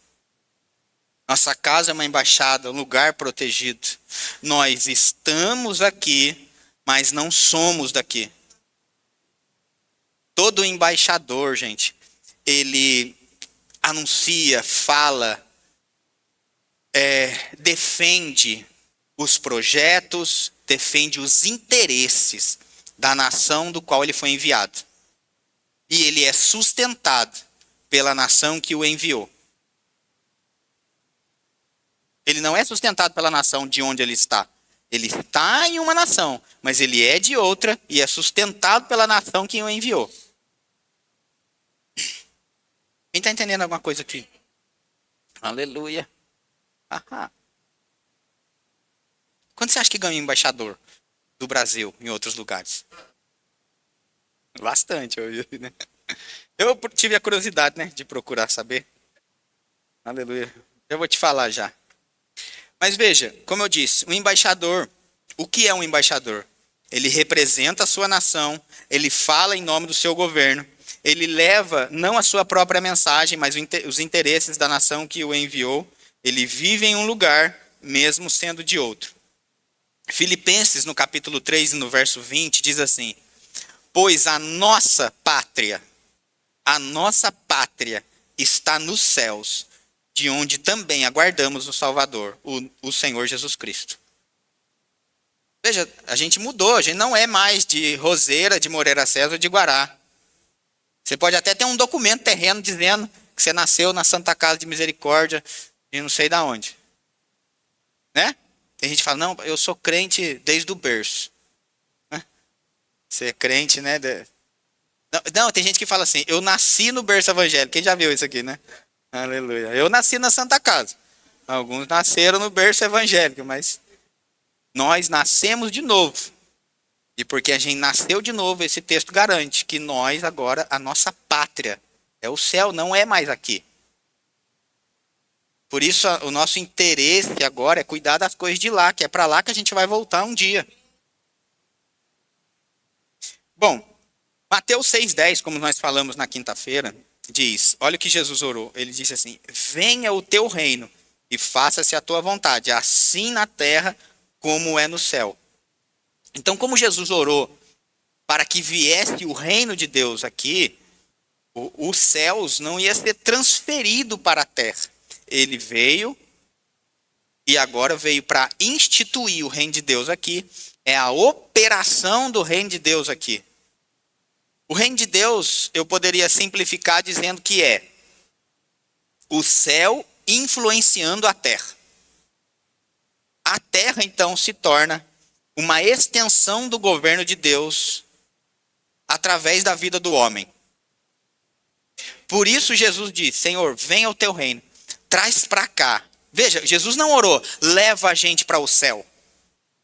Speaker 1: Nossa casa é uma embaixada, um lugar protegido. Nós estamos aqui, mas não somos daqui. Todo embaixador, gente, ele anuncia, fala, defende os projetos, defende os interesses da nação do qual ele foi enviado. E ele é sustentado pela nação que o enviou. Ele não é sustentado pela nação de onde ele está. Ele está em uma nação, mas ele é de outra e é sustentado pela nação que o enviou. Quem está entendendo alguma coisa aqui? Aleluia. Aham. Quanto você acha que ganha um embaixador do Brasil em outros lugares? Bastante, né? Eu tive a curiosidade, né, de procurar saber. Aleluia. Eu vou te falar já. Mas veja, como eu disse, um embaixador, o que é um embaixador? Ele representa a sua nação, ele fala em nome do seu governo, ele leva não a sua própria mensagem, mas os interesses da nação que o enviou. Ele vive em um lugar, mesmo sendo de outro. Filipenses, no capítulo 3, no verso 20, diz assim: pois a nossa pátria está nos céus, de onde também aguardamos o Salvador, o Senhor Jesus Cristo. Veja, a gente mudou, a gente não é mais de Roseira, de Moreira César ou de Guará. Você pode até ter um documento terreno dizendo que você nasceu na Santa Casa de Misericórdia de não sei da onde. Né? Tem gente que fala, não, eu sou crente desde o berço. Você é crente, né? Não, tem gente que fala assim, eu nasci no berço evangélico. Quem já viu isso aqui, né? Aleluia. Eu nasci na Santa Casa. Alguns nasceram no berço evangélico, mas nós nascemos de novo. E porque a gente nasceu de novo, esse texto garante que nós agora, a nossa pátria é o céu, não é mais aqui. Por isso o nosso interesse agora é cuidar das coisas de lá, que é para lá que a gente vai voltar um dia. Bom, Mateus 6,10, como nós falamos na quinta-feira, diz, olha o que Jesus orou. Ele disse assim, venha o teu reino e faça-se a tua vontade, assim na terra como é no céu. Então, como Jesus orou para que viesse o reino de Deus aqui, os céus não ia ser transferido para a terra. Ele veio e agora veio para instituir o reino de Deus aqui. É a operação do reino de Deus aqui. O reino de Deus, eu poderia simplificar dizendo que é o céu influenciando a terra. A terra, então, se torna uma extensão do governo de Deus através da vida do homem. Por isso Jesus diz, Senhor, venha o teu reino, traz para cá. Veja, Jesus não orou, leva a gente para o céu.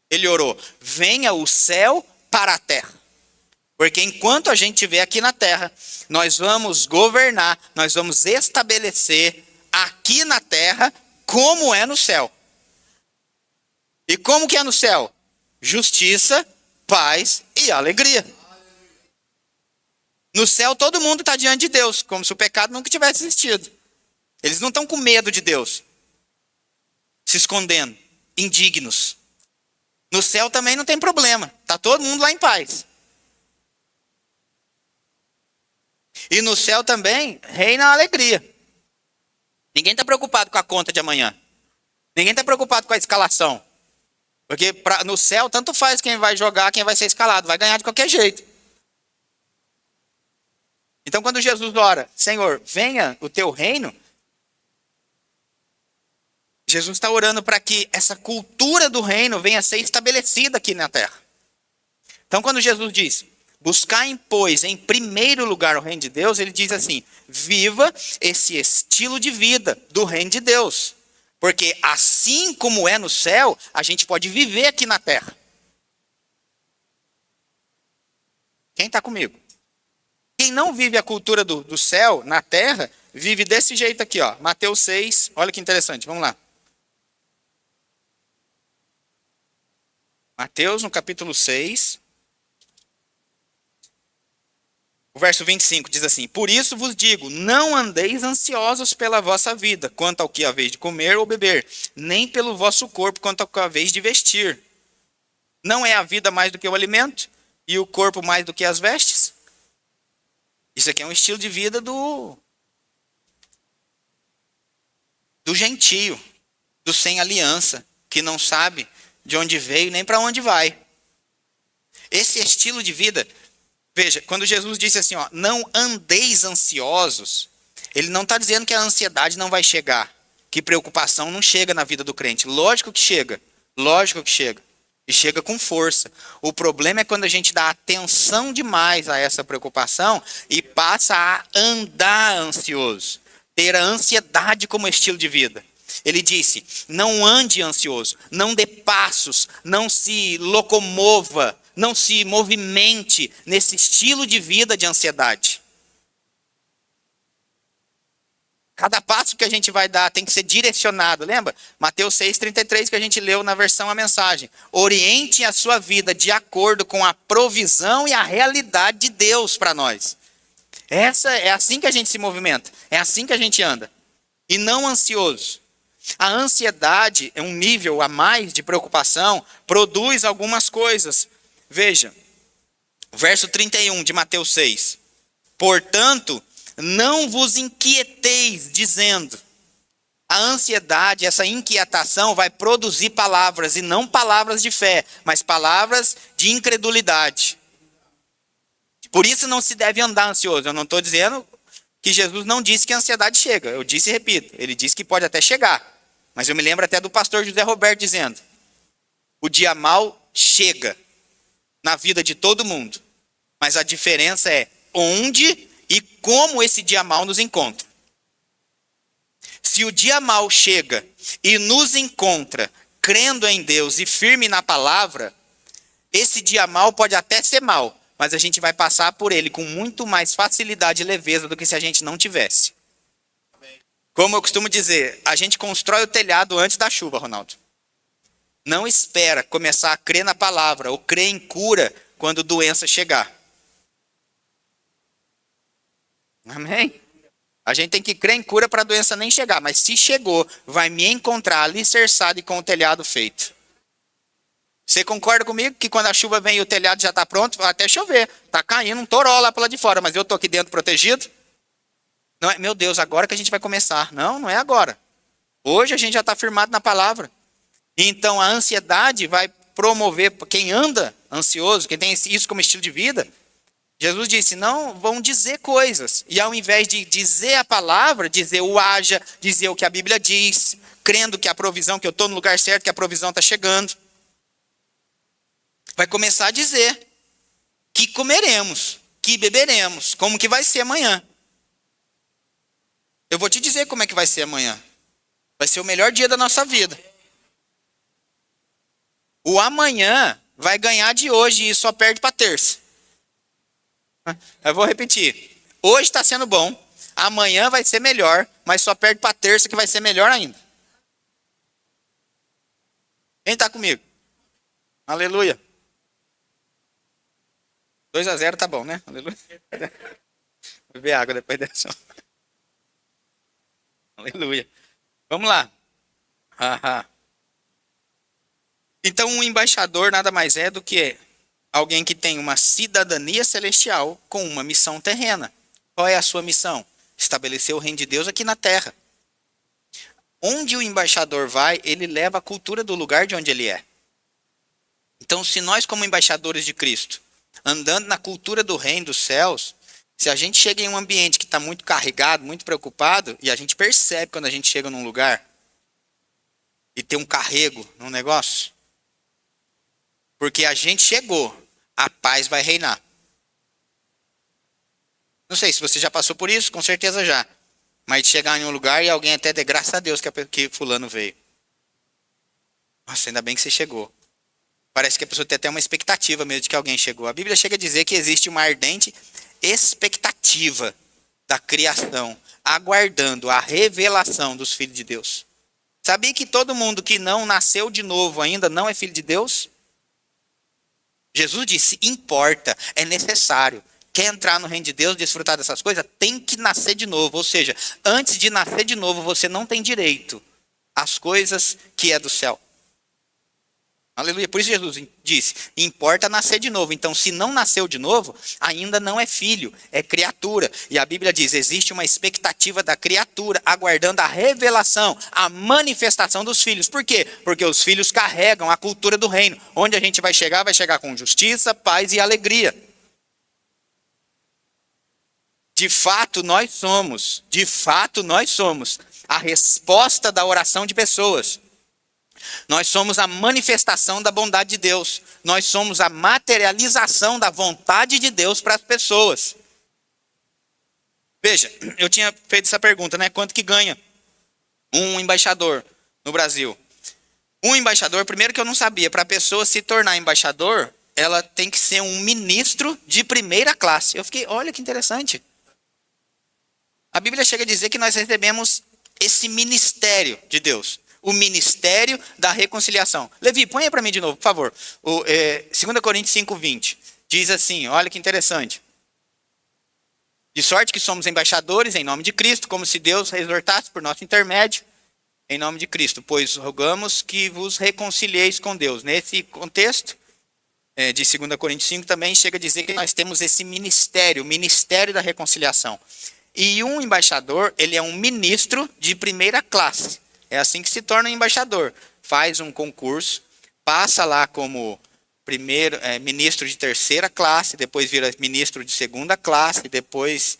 Speaker 1: Ele orou, venha o céu para a terra. Porque enquanto a gente estiver aqui na terra, nós vamos governar, nós vamos estabelecer aqui na terra como é no céu. E como que é no céu? Justiça, paz e alegria. No céu todo mundo está diante de Deus, como se o pecado nunca tivesse existido. Eles não estão com medo de Deus, se escondendo, indignos. No céu também não tem problema, está todo mundo lá em paz. E no céu também reina a alegria. Ninguém está preocupado com a conta de amanhã. Ninguém está preocupado com a escalação. Porque no céu, tanto faz quem vai jogar, quem vai ser escalado. Vai ganhar de qualquer jeito. Então, quando Jesus ora, Senhor, venha o teu reino, Jesus está orando para que essa cultura do reino venha a ser estabelecida aqui na terra. Então, quando Jesus diz, buscai, pois, em primeiro lugar o reino de Deus, ele diz assim, viva esse estilo de vida do reino de Deus. Porque assim como é no céu, a gente pode viver aqui na terra. Quem está comigo? Quem não vive a cultura do céu na terra, vive desse jeito aqui, ó. Mateus 6, olha que interessante, vamos lá. Mateus, no capítulo 6, o verso 25 diz assim: Por isso vos digo, não andeis ansiosos pela vossa vida, quanto ao que haveis de comer ou beber, nem pelo vosso corpo, quanto ao que haveis de vestir. Não é a vida mais do que o alimento, e o corpo mais do que as vestes? Isso aqui é um estilo de vida do gentio, do sem aliança, que não sabe de onde veio nem para onde vai. Esse estilo de vida, veja, quando Jesus disse assim, ó, não andeis ansiosos, ele não está dizendo que a ansiedade não vai chegar, que preocupação não chega na vida do crente. Lógico que chega, lógico que chega. E chega com força. O problema é quando a gente dá atenção demais a essa preocupação e passa a andar ansioso, ter a ansiedade como estilo de vida. Ele disse, não ande ansioso, não dê passos, não se locomova, não se movimente nesse estilo de vida de ansiedade. Cada passo que a gente vai dar tem que ser direcionado. Lembra? Mateus 6,33 que a gente leu na versão A Mensagem. Oriente a sua vida de acordo com a provisão e a realidade de Deus para nós. É assim que a gente se movimenta. É assim que a gente anda. E não ansioso. A ansiedade é um nível a mais de preocupação, produz algumas coisas. Veja, verso 31 de Mateus 6. Portanto, não vos inquieteis, dizendo. A ansiedade, essa inquietação vai produzir palavras, e não palavras de fé, mas palavras de incredulidade. Por isso não se deve andar ansioso. Eu não estou dizendo que Jesus não disse que a ansiedade chega. Eu disse e repito, ele disse que pode até chegar. Mas eu me lembro até do pastor José Roberto dizendo, o dia mau chega na vida de todo mundo. Mas a diferença é onde e como esse dia mau nos encontra. Se o dia mau chega e nos encontra crendo em Deus e firme na palavra, esse dia mau pode até ser mau, mas a gente vai passar por ele com muito mais facilidade e leveza do que se a gente não tivesse. Como eu costumo dizer, a gente constrói o telhado antes da chuva, Ronaldo. Não espera começar a crer na palavra ou crer em cura quando doença chegar. Amém? A gente tem que crer em cura para a doença nem chegar, mas se chegou, vai me encontrar alicerçado e com o telhado feito. Você concorda comigo que quando a chuva vem e o telhado já está pronto, vai até chover, está caindo um toró lá para lá de fora, mas eu estou aqui dentro protegido? Não é, meu Deus, agora que a gente vai começar. Não, não é agora. Hoje a gente já está firmado na palavra. Então a ansiedade vai promover, quem anda ansioso, quem tem isso como estilo de vida, Jesus disse, não vão dizer coisas. E ao invés de dizer a palavra, dizer o haja, dizer o que a Bíblia diz, crendo que a provisão, que eu estou no lugar certo, que a provisão está chegando. Vai começar a dizer que comeremos, que beberemos, como que vai ser amanhã. Eu vou te dizer como é que vai ser amanhã. Vai ser o melhor dia da nossa vida. O amanhã vai ganhar de hoje e só perde para terça. Eu vou repetir. Hoje está sendo bom, amanhã vai ser melhor, mas só perde para terça que vai ser melhor ainda. Quem está comigo? Aleluia. 2-0 tá bom, né? Aleluia. Vou beber água depois dessa. Aleluia. Vamos lá. Então, um embaixador nada mais é do que alguém que tem uma cidadania celestial com uma missão terrena. Qual é a sua missão? Estabelecer o reino de Deus aqui na terra. Onde o embaixador vai, ele leva a cultura do lugar de onde ele é. Então, se nós como embaixadores de Cristo, andando na cultura do reino dos céus, se a gente chega em um ambiente que está muito carregado, muito preocupado, e a gente percebe quando a gente chega num lugar e tem um carrego num negócio, porque a gente chegou, a paz vai reinar. Não sei se você já passou por isso, com certeza já. Mas de chegar em um lugar e alguém até dê graças a Deus que fulano veio. Nossa, ainda bem que você chegou. Parece que a pessoa tem até uma expectativa mesmo de que alguém chegou. A Bíblia chega a dizer que existe uma ardente expectativa da criação, aguardando a revelação dos filhos de Deus. Sabia que todo mundo que não nasceu de novo ainda não é filho de Deus? Jesus disse: importa, é necessário. Quer entrar no reino de Deus, desfrutar dessas coisas, tem que nascer de novo. Ou seja, antes de nascer de novo, você não tem direito às coisas que é do céu. Aleluia. Por isso Jesus disse: importa nascer de novo. Então, se não nasceu de novo, ainda não é filho, é criatura. E a Bíblia diz: existe uma expectativa da criatura aguardando a revelação, a manifestação dos filhos. Por quê? Porque os filhos carregam a cultura do reino. Onde a gente vai chegar com justiça, paz e alegria. De fato nós somos a resposta da oração de pessoas. Nós somos a manifestação da bondade de Deus. Nós somos a materialização da vontade de Deus para as pessoas. Veja, eu tinha feito essa pergunta, né? Quanto que ganha um embaixador no Brasil? Um embaixador, primeiro que eu não sabia, para a pessoa se tornar embaixador, ela tem que ser um ministro de primeira classe. Eu fiquei, olha que interessante. A Bíblia chega a dizer que nós recebemos esse ministério de Deus. O ministério da reconciliação. Levi, põe aí para mim de novo, por favor. 2 Coríntios 5:20. Diz assim, olha que interessante. De sorte que somos embaixadores em nome de Cristo, como se Deus exortasse por nosso intermédio, em nome de Cristo. Pois rogamos que vos reconcilieis com Deus. Nesse contexto, de 2 Coríntios 5 também chega a dizer que nós temos esse ministério, o ministério da reconciliação. E um embaixador, ele é um ministro de primeira classe. É assim que se torna um embaixador. Faz um concurso, passa lá como ministro de terceira classe, depois vira ministro de segunda classe, depois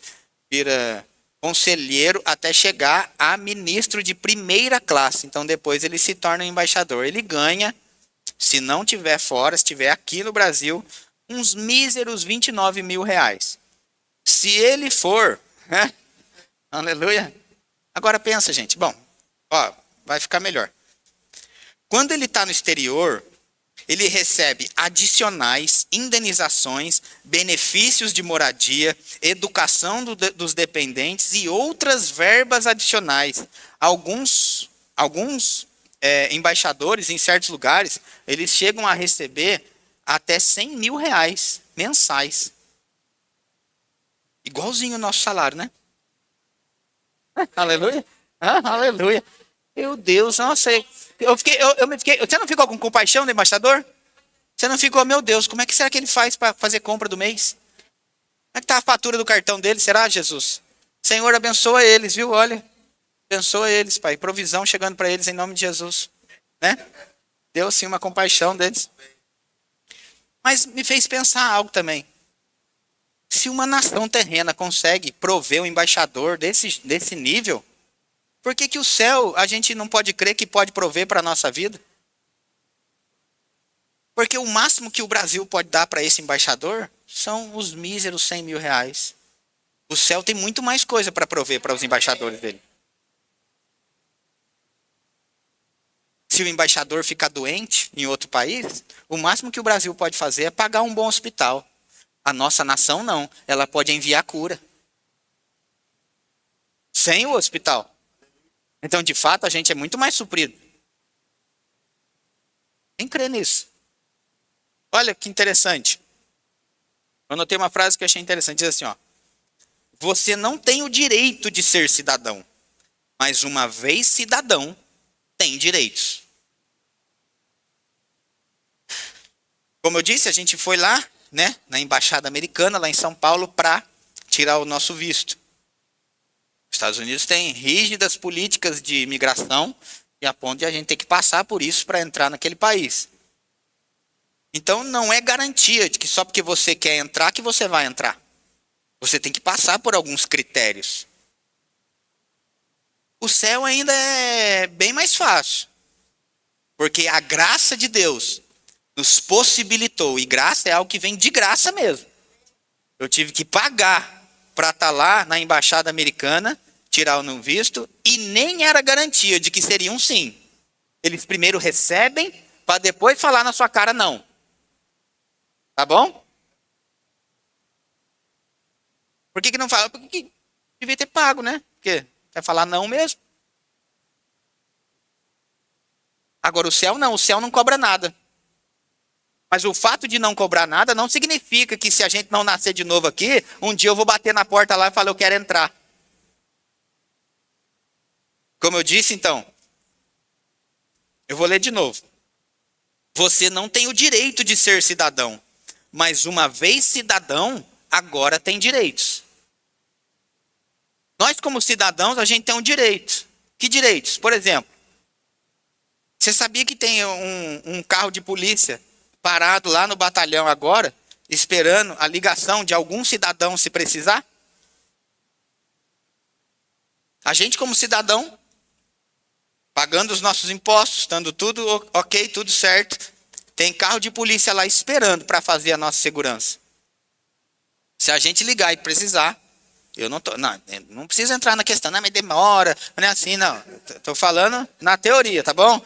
Speaker 1: vira conselheiro, até chegar a ministro de primeira classe. Então depois ele se torna um embaixador. Ele ganha, se não tiver fora, se estiver aqui no Brasil, uns míseros 29 mil reais. Se ele for, né? Aleluia. Agora pensa, gente. Bom, ó, vai ficar melhor. Quando ele está no exterior, ele recebe adicionais, indenizações, benefícios de moradia, educação dos dependentes e outras verbas adicionais. Alguns embaixadores em certos lugares, eles chegam a receber até 100 mil reais mensais. Igualzinho o nosso salário, né? Aleluia. Aleluia. Meu Deus, nossa. Você não ficou com compaixão do embaixador? Você não ficou, meu Deus, como é que será que ele faz para fazer compra do mês? Como é que está a fatura do cartão dele? Será, Jesus? Senhor, abençoa eles, viu? Olha, abençoa eles, Pai. Provisão chegando para eles em nome de Jesus. Né? Deu sim uma compaixão deles. Mas me fez pensar algo também. Se uma nação terrena consegue prover um embaixador desse nível, por que o céu a gente não pode crer que pode prover para a nossa vida? Porque o máximo que o Brasil pode dar para esse embaixador são os míseros 100 mil reais. O céu tem muito mais coisa para prover para os embaixadores dele. Se o embaixador ficar doente em outro país, o máximo que o Brasil pode fazer é pagar um bom hospital. A nossa nação não, ela pode enviar cura. Sem o hospital. Então, de fato, a gente é muito mais suprido. Quem crê nisso? Olha que interessante. Eu anotei uma frase que eu achei interessante. Diz assim, ó. Você não tem o direito de ser cidadão, mas uma vez cidadão, tem direitos. Como eu disse, a gente foi lá, né, na embaixada americana, lá em São Paulo, para tirar o nosso visto. Os Estados Unidos têm rígidas políticas de imigração e a ponto de a gente ter que passar por isso para entrar naquele país. Então não é garantia de que só porque você quer entrar que você vai entrar. Você tem que passar por alguns critérios. O céu ainda é bem mais fácil. Porque a graça de Deus nos possibilitou, e graça é algo que vem de graça mesmo. Eu tive que pagar para estar lá na embaixada americana, tirar o visto, e nem era garantia de que seria um sim. Eles primeiro recebem, para depois falar na sua cara não. Tá bom? Por que não fala? Porque devia ter pago, né? Porque vai falar não mesmo. Agora o céu não cobra nada. Mas o fato de não cobrar nada não significa que se a gente não nascer de novo aqui, um dia eu vou bater na porta lá e falar, eu quero entrar. Como eu disse, então, eu vou ler de novo. Você não tem o direito de ser cidadão, mas uma vez cidadão, agora tem direitos. Nós, como cidadãos, a gente tem um direito. Que direitos? Por exemplo, você sabia que tem um carro de polícia parado lá no batalhão agora, esperando a ligação de algum cidadão se precisar? A gente, como cidadão, pagando os nossos impostos, estando tudo ok, tudo certo, tem carro de polícia lá esperando para fazer a nossa segurança. Se a gente ligar e precisar, eu não preciso entrar na questão, não, mas demora, não é assim, não. Estou falando na teoria, tá bom?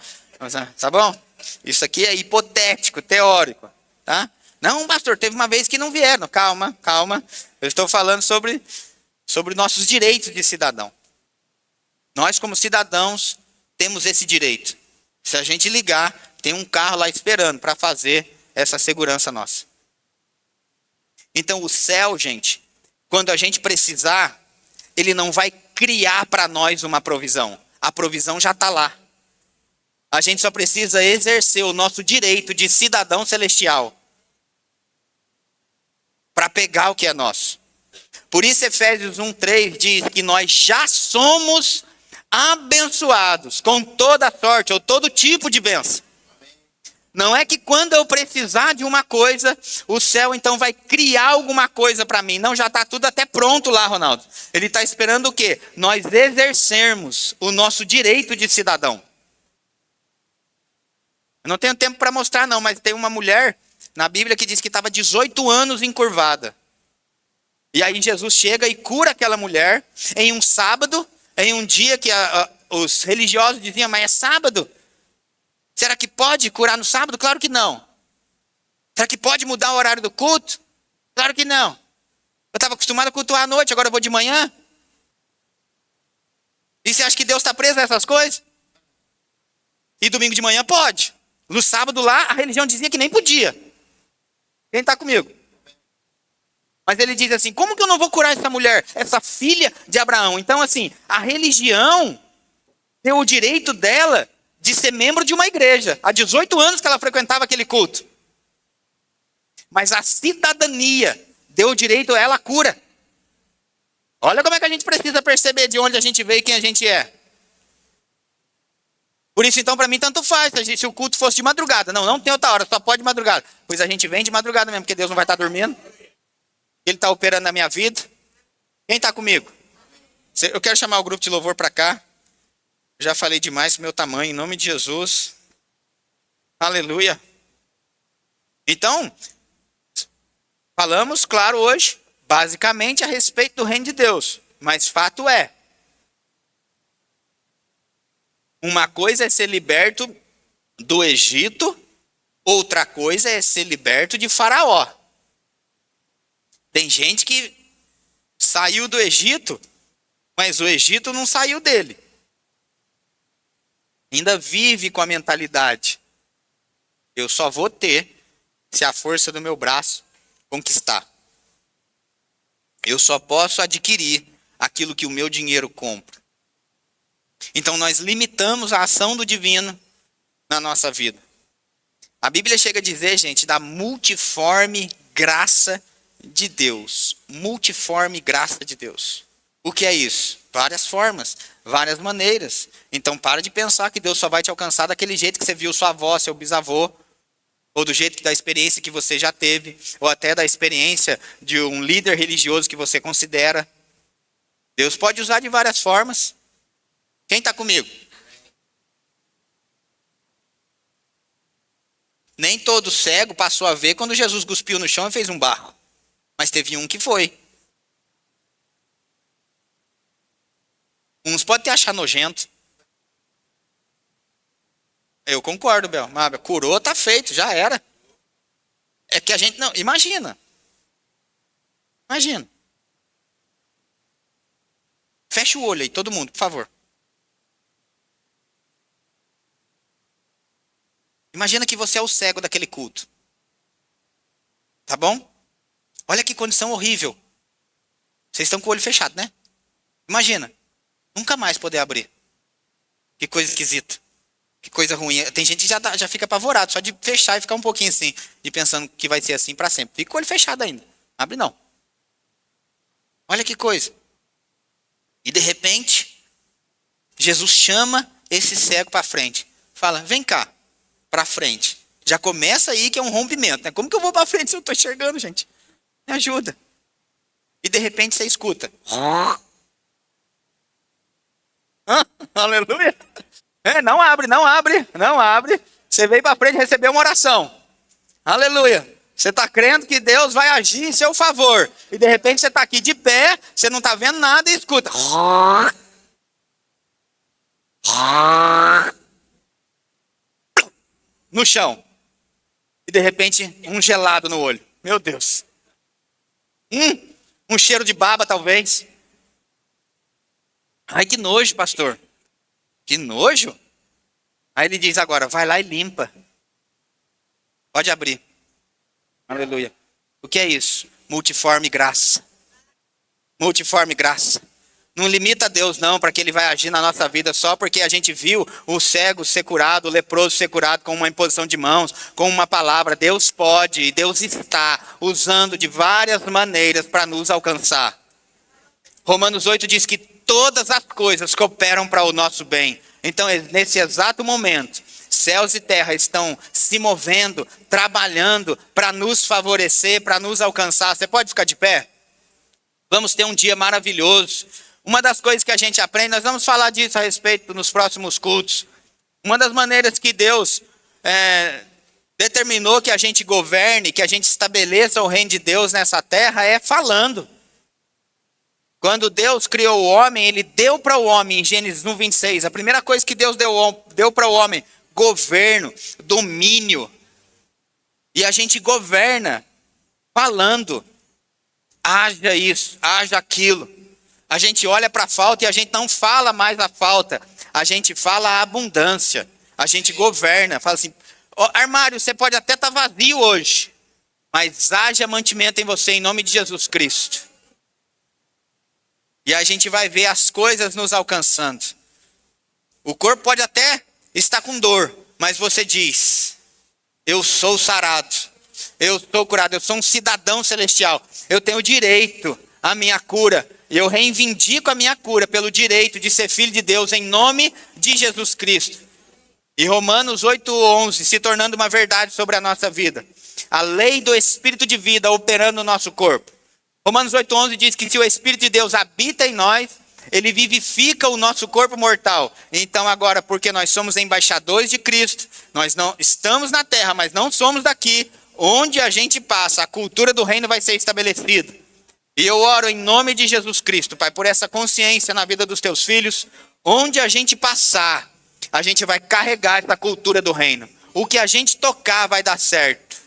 Speaker 1: Tá bom? Isso aqui é hipotético, teórico, tá? Não, pastor, teve uma vez que não vieram. Calma, calma. Eu estou falando sobre nossos direitos de cidadão. Nós, como cidadãos, temos esse direito. Se a gente ligar, tem um carro lá esperando para fazer essa segurança nossa. Então, o céu, gente, quando a gente precisar, ele não vai criar para nós uma provisão. A provisão já está lá. A gente só precisa exercer o nosso direito de cidadão celestial para pegar o que é nosso. Por isso, Efésios 1:3 diz que nós já somos abençoados com toda sorte ou todo tipo de bênção. Não é que quando eu precisar de uma coisa, o céu então vai criar alguma coisa para mim. Não, já está tudo até pronto lá, Ronaldo. Ele está esperando o quê? Nós exercermos o nosso direito de cidadão. Eu não tenho tempo para mostrar não, mas tem uma mulher na Bíblia que diz que estava 18 anos encurvada. E aí Jesus chega e cura aquela mulher em um sábado, em um dia que os religiosos diziam, mas é sábado? Será que pode curar no sábado? Claro que não. Será que pode mudar o horário do culto? Claro que não. Eu estava acostumado a cultuar à noite, agora eu vou de manhã. E você acha que Deus está preso a essas coisas? E domingo de manhã pode. No sábado lá, a religião dizia que nem podia. Quem está comigo? Mas ele diz assim, como que eu não vou curar essa mulher? Essa filha de Abraão. Então assim, a religião tem o direito dela de ser membro de uma igreja. Há 18 anos que ela frequentava aquele culto. Mas a cidadania deu o direito a ela à cura. Olha como é que a gente precisa perceber de onde a gente veio e quem a gente é. Por isso, então, para mim, tanto faz. Se o culto fosse de madrugada. Não tem outra hora, só pode de madrugada. Pois a gente vem de madrugada mesmo, porque Deus não vai estar dormindo. Ele está operando na minha vida. Quem está comigo? Eu quero chamar o grupo de louvor para cá. Já falei demais do meu tamanho, em nome de Jesus. Aleluia. Então, falamos, claro, hoje, basicamente a respeito do reino de Deus. Mas fato é, uma coisa é ser liberto do Egito, outra coisa é ser liberto de Faraó. Tem gente que saiu do Egito, mas o Egito não saiu dele. Ainda vive com a mentalidade. Eu só vou ter se a força do meu braço conquistar. Eu só posso adquirir aquilo que o meu dinheiro compra. Então nós limitamos a ação do divino na nossa vida. A Bíblia chega a dizer, gente, da multiforme graça de Deus. Multiforme graça de Deus. O que é isso? Várias formas, várias maneiras. Então para de pensar que Deus só vai te alcançar daquele jeito que você viu sua avó, seu bisavô, ou do jeito da experiência que você já teve, ou até da experiência de um líder religioso que você considera. Deus pode usar de várias formas. Quem está comigo? Nem todo cego passou a ver quando Jesus cuspiu no chão e fez um barro. Mas teve um que foi. Uns podem te achar nojento. Eu concordo, Bel. Mas curou, tá feito, já era. É que a gente não... Imagina. Fecha o olho aí, todo mundo, por favor. Imagina que você é o cego daquele culto. tá bom? Olha que condição horrível. Vocês estão com o olho fechado, né? Imagina, nunca mais poder abrir. Que coisa esquisita. Que coisa ruim. Tem gente que já fica apavorado só de fechar e ficar um pouquinho assim, de pensando que vai ser assim para sempre. Fica com o olho fechado ainda. Não abre não. Olha que coisa. E de repente, Jesus chama esse cego para frente. Fala, vem cá, para frente. Já começa aí que é um rompimento, né? Como que eu vou para frente se eu estou enxergando, gente? Me ajuda. E de repente você escuta. Aleluia. Não abre, não abre, não abre. Você veio para frente receber uma oração. Aleluia. Você está crendo que Deus vai agir em seu favor. E de repente você está aqui de pé, você não está vendo nada e escuta. No chão. E de repente um gelado no olho. Meu Deus. Um cheiro de baba talvez. Ai, que nojo, pastor. Que nojo. Aí ele diz agora, vai lá e limpa. Pode abrir. Aleluia. O que é isso? Multiforme graça. Multiforme graça. Não limita a Deus não, para que Ele vai agir na nossa vida só porque a gente viu o cego ser curado, o leproso ser curado com uma imposição de mãos, com uma palavra. Deus pode e Deus está usando de várias maneiras para nos alcançar. Romanos 8 diz que todas as coisas cooperam para o nosso bem. Então, nesse exato momento, céus e terra estão se movendo, trabalhando para nos favorecer, para nos alcançar. Você pode ficar de pé? Vamos ter um dia maravilhoso. Uma das coisas que a gente aprende, nós vamos falar disso a respeito nos próximos cultos. Uma das maneiras que Deus determinou que a gente governe, que a gente estabeleça o reino de Deus nessa terra é falando. Quando Deus criou o homem, Ele deu para o homem, em Gênesis 1:26, a primeira coisa que Deus deu para o homem, governo, domínio. E a gente governa falando, haja isso, haja aquilo. A gente olha para a falta e a gente não fala mais a falta, a gente fala a abundância. A gente governa, fala assim, armário, você pode até estar vazio hoje, mas haja mantimento em você em nome de Jesus Cristo. E a gente vai ver as coisas nos alcançando. O corpo pode até estar com dor, mas você diz, eu sou sarado, eu sou curado, eu sou um cidadão celestial. Eu tenho direito à minha cura. E eu reivindico a minha cura pelo direito de ser filho de Deus em nome de Jesus Cristo. E Romanos 8:11 se tornando uma verdade sobre a nossa vida. A lei do Espírito de vida operando no nosso corpo. Romanos 8:11 diz que se o Espírito de Deus habita em nós, Ele vivifica o nosso corpo mortal. Então agora, porque nós somos embaixadores de Cristo, nós não estamos na terra, mas não somos daqui, onde a gente passa, a cultura do reino vai ser estabelecida. E eu oro em nome de Jesus Cristo, Pai, por essa consciência na vida dos teus filhos, onde a gente passar, a gente vai carregar essa cultura do reino. O que a gente tocar vai dar certo.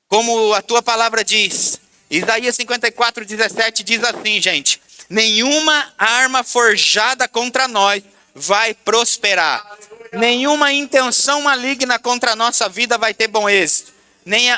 Speaker 1: Como a tua palavra diz, Isaías 54:17 diz assim, gente, nenhuma arma forjada contra nós vai prosperar. Nenhuma intenção maligna contra a nossa vida vai ter bom êxito.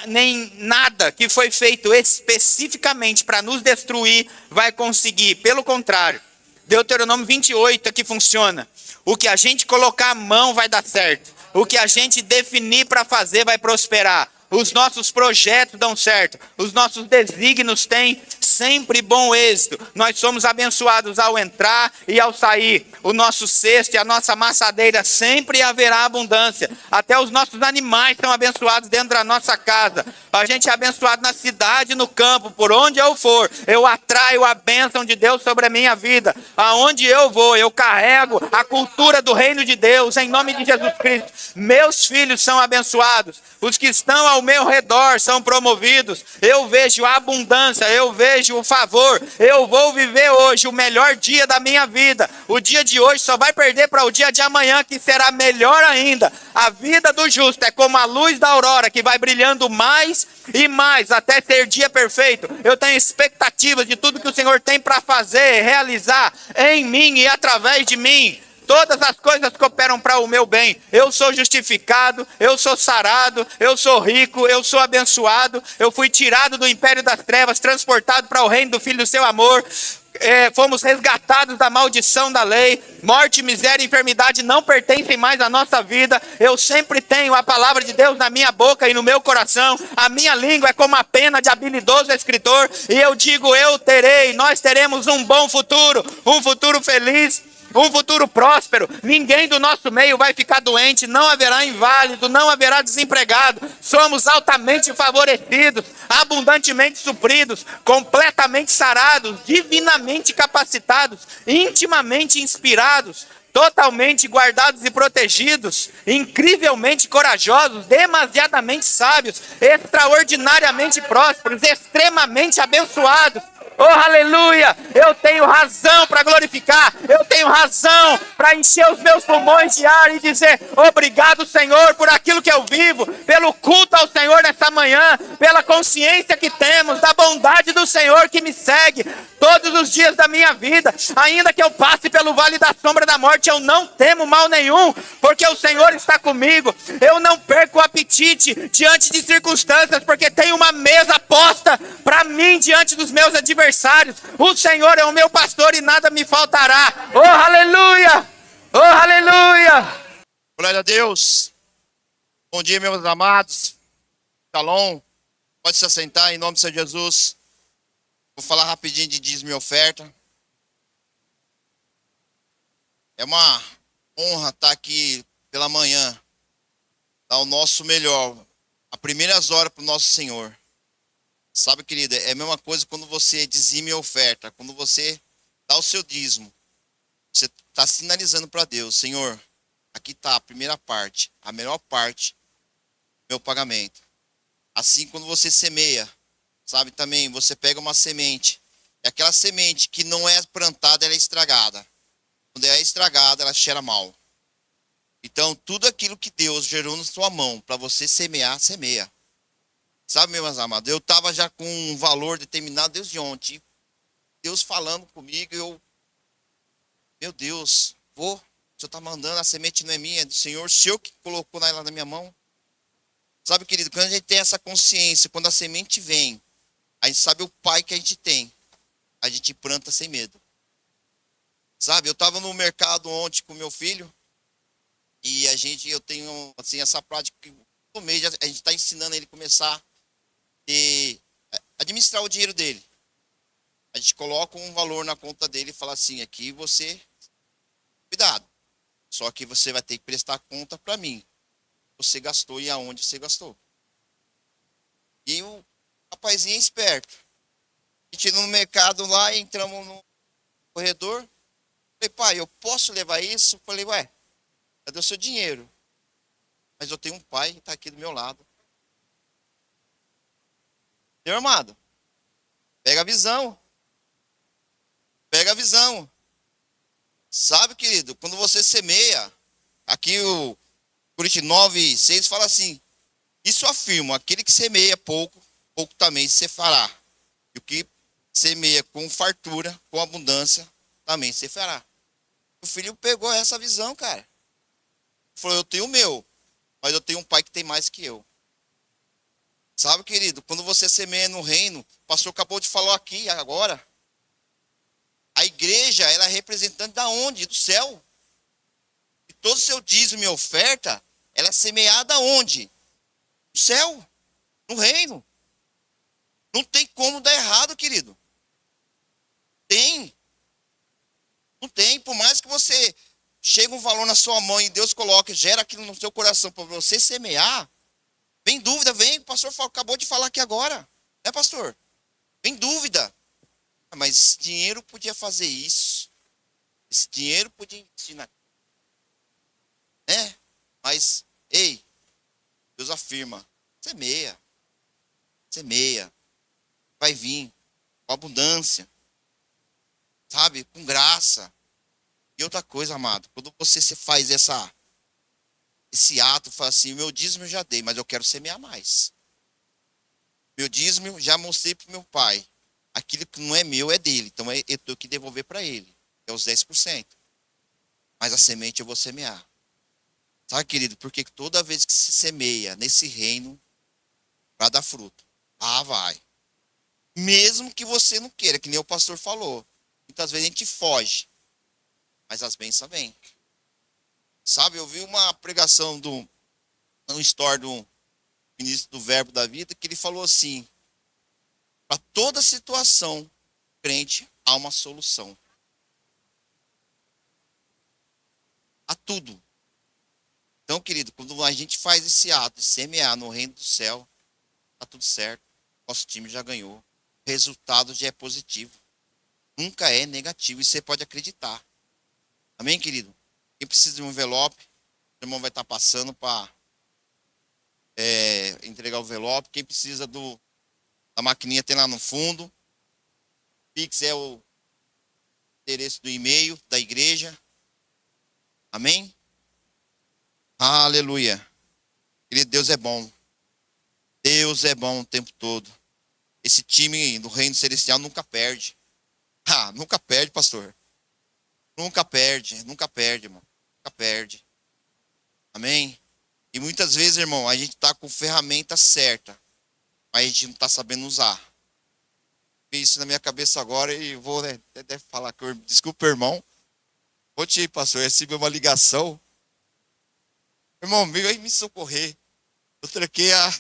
Speaker 1: Nem nada que foi feito especificamente para nos destruir vai conseguir. Pelo contrário, Deuteronômio 28 é que funciona. O que a gente colocar a mão vai dar certo. O que a gente definir para fazer vai prosperar. Os nossos projetos dão certo. Os nossos desígnios têm sempre bom êxito. Nós somos abençoados ao entrar e ao sair. O nosso cesto e a nossa amassadeira sempre haverá abundância. Até os nossos animais são abençoados dentro da nossa casa. A gente é abençoado na cidade e no campo. Por onde eu for, eu atraio a bênção de Deus sobre a minha vida. Aonde eu vou, eu carrego a cultura do reino de Deus em nome de Jesus Cristo. Meus filhos são abençoados. Os que estão ao meu redor são promovidos. Eu vejo a abundância, eu vejo o favor. Eu vou viver hoje o melhor dia da minha vida. O dia de hoje só vai perder para o dia de amanhã, que será melhor ainda. A vida do justo é como a luz da aurora, que vai brilhando mais e mais até ser dia perfeito. Eu tenho expectativa de tudo que o Senhor tem para fazer, realizar em mim e através de mim. todas as coisas cooperam para o meu bem. Eu sou justificado, eu sou sarado, eu sou rico, eu sou abençoado, eu fui tirado do império das trevas, transportado para o reino do Filho do seu amor. Fomos resgatados da maldição da lei. Morte, miséria e enfermidade não pertencem mais à nossa vida. Eu sempre tenho a palavra de Deus na minha boca e no meu coração. A minha língua é como a pena de habilidoso escritor. E eu digo, nós teremos um bom futuro, um futuro feliz, um futuro próspero. Ninguém do nosso meio vai ficar doente, não haverá inválido, não haverá desempregado. Somos altamente favorecidos, abundantemente supridos, completamente sarados, divinamente capacitados, intimamente inspirados, totalmente guardados e protegidos, incrivelmente corajosos, demasiadamente sábios, extraordinariamente prósperos, extremamente abençoados. Oh, aleluia! Eu tenho razão para glorificar, eu tenho razão para encher os meus pulmões de ar e dizer obrigado, Senhor, por aquilo que eu vivo, pelo culto ao Senhor nessa manhã, pela consciência que temos, da bondade do Senhor que me segue todos os dias da minha vida. Ainda que eu passe pelo vale da sombra da morte, eu não temo mal nenhum, porque o Senhor está comigo. Eu não perco o apetite diante de circunstâncias, porque tem uma mesa posta para mim diante dos meus adversários. O Senhor é o meu pastor e nada me faltará. Oh, aleluia! Oh, aleluia!
Speaker 2: Glória a Deus. Bom dia, meus amados. Shalom. Pode se assentar em nome do Senhor Jesus. Vou falar rapidinho de dízimo e oferta. É uma honra estar aqui pela manhã. Dar o nosso melhor. As primeiras horas para o nosso Senhor. Sabe, querida, é a mesma coisa quando você dizima e oferta. Quando você dá o seu dízimo, você está sinalizando para Deus: Senhor, aqui está a primeira parte, a melhor parte do meu pagamento. Assim, quando você semeia, sabe, também, você pega uma semente. É aquela semente que não é plantada, ela é estragada. Quando é estragada, ela cheira mal. Então, tudo aquilo que Deus gerou na sua mão para você semear, semeia. Sabe, meus amados, eu estava já com um valor determinado desde ontem. Deus falando comigo, meu Deus, o Senhor está mandando, a semente não é minha, é do Senhor, o Senhor que colocou ela na minha mão. Sabe, querido, quando a gente tem essa consciência, quando a semente vem, a gente sabe o Pai que a gente tem, a gente planta sem medo. Sabe, eu estava no mercado ontem com meu filho, e eu tenho, assim, essa prática que todo mês a gente está ensinando ele a começar administrar o dinheiro dele. A gente coloca um valor na conta dele e fala assim: aqui você, cuidado, só que você vai ter que prestar conta para mim. Você gastou e aonde você gastou. E o rapazinho é esperto. A gente no mercado lá, entramos no corredor. Falei: pai, eu posso levar isso? Falei: ué, cadê o seu dinheiro? Mas eu tenho um pai que está aqui do meu lado. Meu amado, pega a visão. Pega a visão. Sabe, querido, quando você semeia, aqui o Coríntios 9:6 fala assim: isso afirma, aquele que semeia pouco, pouco também se fará. E o que semeia com fartura, com abundância, também se fará. O filho pegou essa visão, cara. Falou: eu tenho o meu, mas eu tenho um pai que tem mais que eu. Sabe, querido, quando você semeia no reino, o pastor acabou de falar aqui agora. A igreja, ela é representante da onde? Do céu. E todo o seu dízimo e oferta, ela é semeada onde? No céu, no reino. Não tem como dar errado, querido. Tem. Não tem. Por mais que você chegue um valor na sua mão e Deus coloque, gera aquilo no seu coração para você semear, vem dúvida, vem. O pastor acabou de falar aqui agora. Né, pastor? Vem dúvida. Mas esse dinheiro podia fazer isso. Esse dinheiro podia investir naquilo. Né? Mas, ei, Deus afirma: semeia. Semeia. Vai vir com abundância. Sabe? Com graça. E outra coisa, amado, quando você faz esse ato, fala assim: meu dízimo eu já dei, mas eu quero semear mais. Meu dízimo eu já mostrei para o meu pai. Aquilo que não é meu é dele. Então eu tenho que devolver para ele. É os 10%. mas a semente eu vou semear. Sabe, querido, porque toda vez que se semeia nesse reino, vai dar fruto. Ah, vai. Mesmo que você não queira, que nem o pastor falou. Muitas vezes a gente foge, mas as bênçãos vêm. Sabe, eu vi uma pregação um story do ministro do Verbo da Vida, que ele falou assim: para toda situação, crente, há uma solução. A tudo. Então, querido, quando a gente faz esse ato de semear no reino do céu, tá tudo certo. Nosso time já ganhou. O resultado já é positivo. Nunca é negativo. E você pode acreditar. Amém, querido? Quem precisa de um envelope, o irmão vai estar passando para entregar o envelope. Quem precisa da maquininha tem lá no fundo. Pix é o endereço do e-mail da igreja. Amém? Aleluia. Querido, Deus é bom. Deus é bom o tempo todo. Esse time do reino celestial nunca perde. Ah, nunca perde, pastor. Nunca perde, irmão. Nunca perde. Amém? E muitas vezes, irmão, a gente tá com ferramenta certa, mas a gente não tá sabendo usar. Fiz isso na minha cabeça agora e vou, né, até falar que desculpa, irmão. Vou te ir, pastor, eu recebi uma ligação. Irmão, veio aí me socorrer. Eu troquei a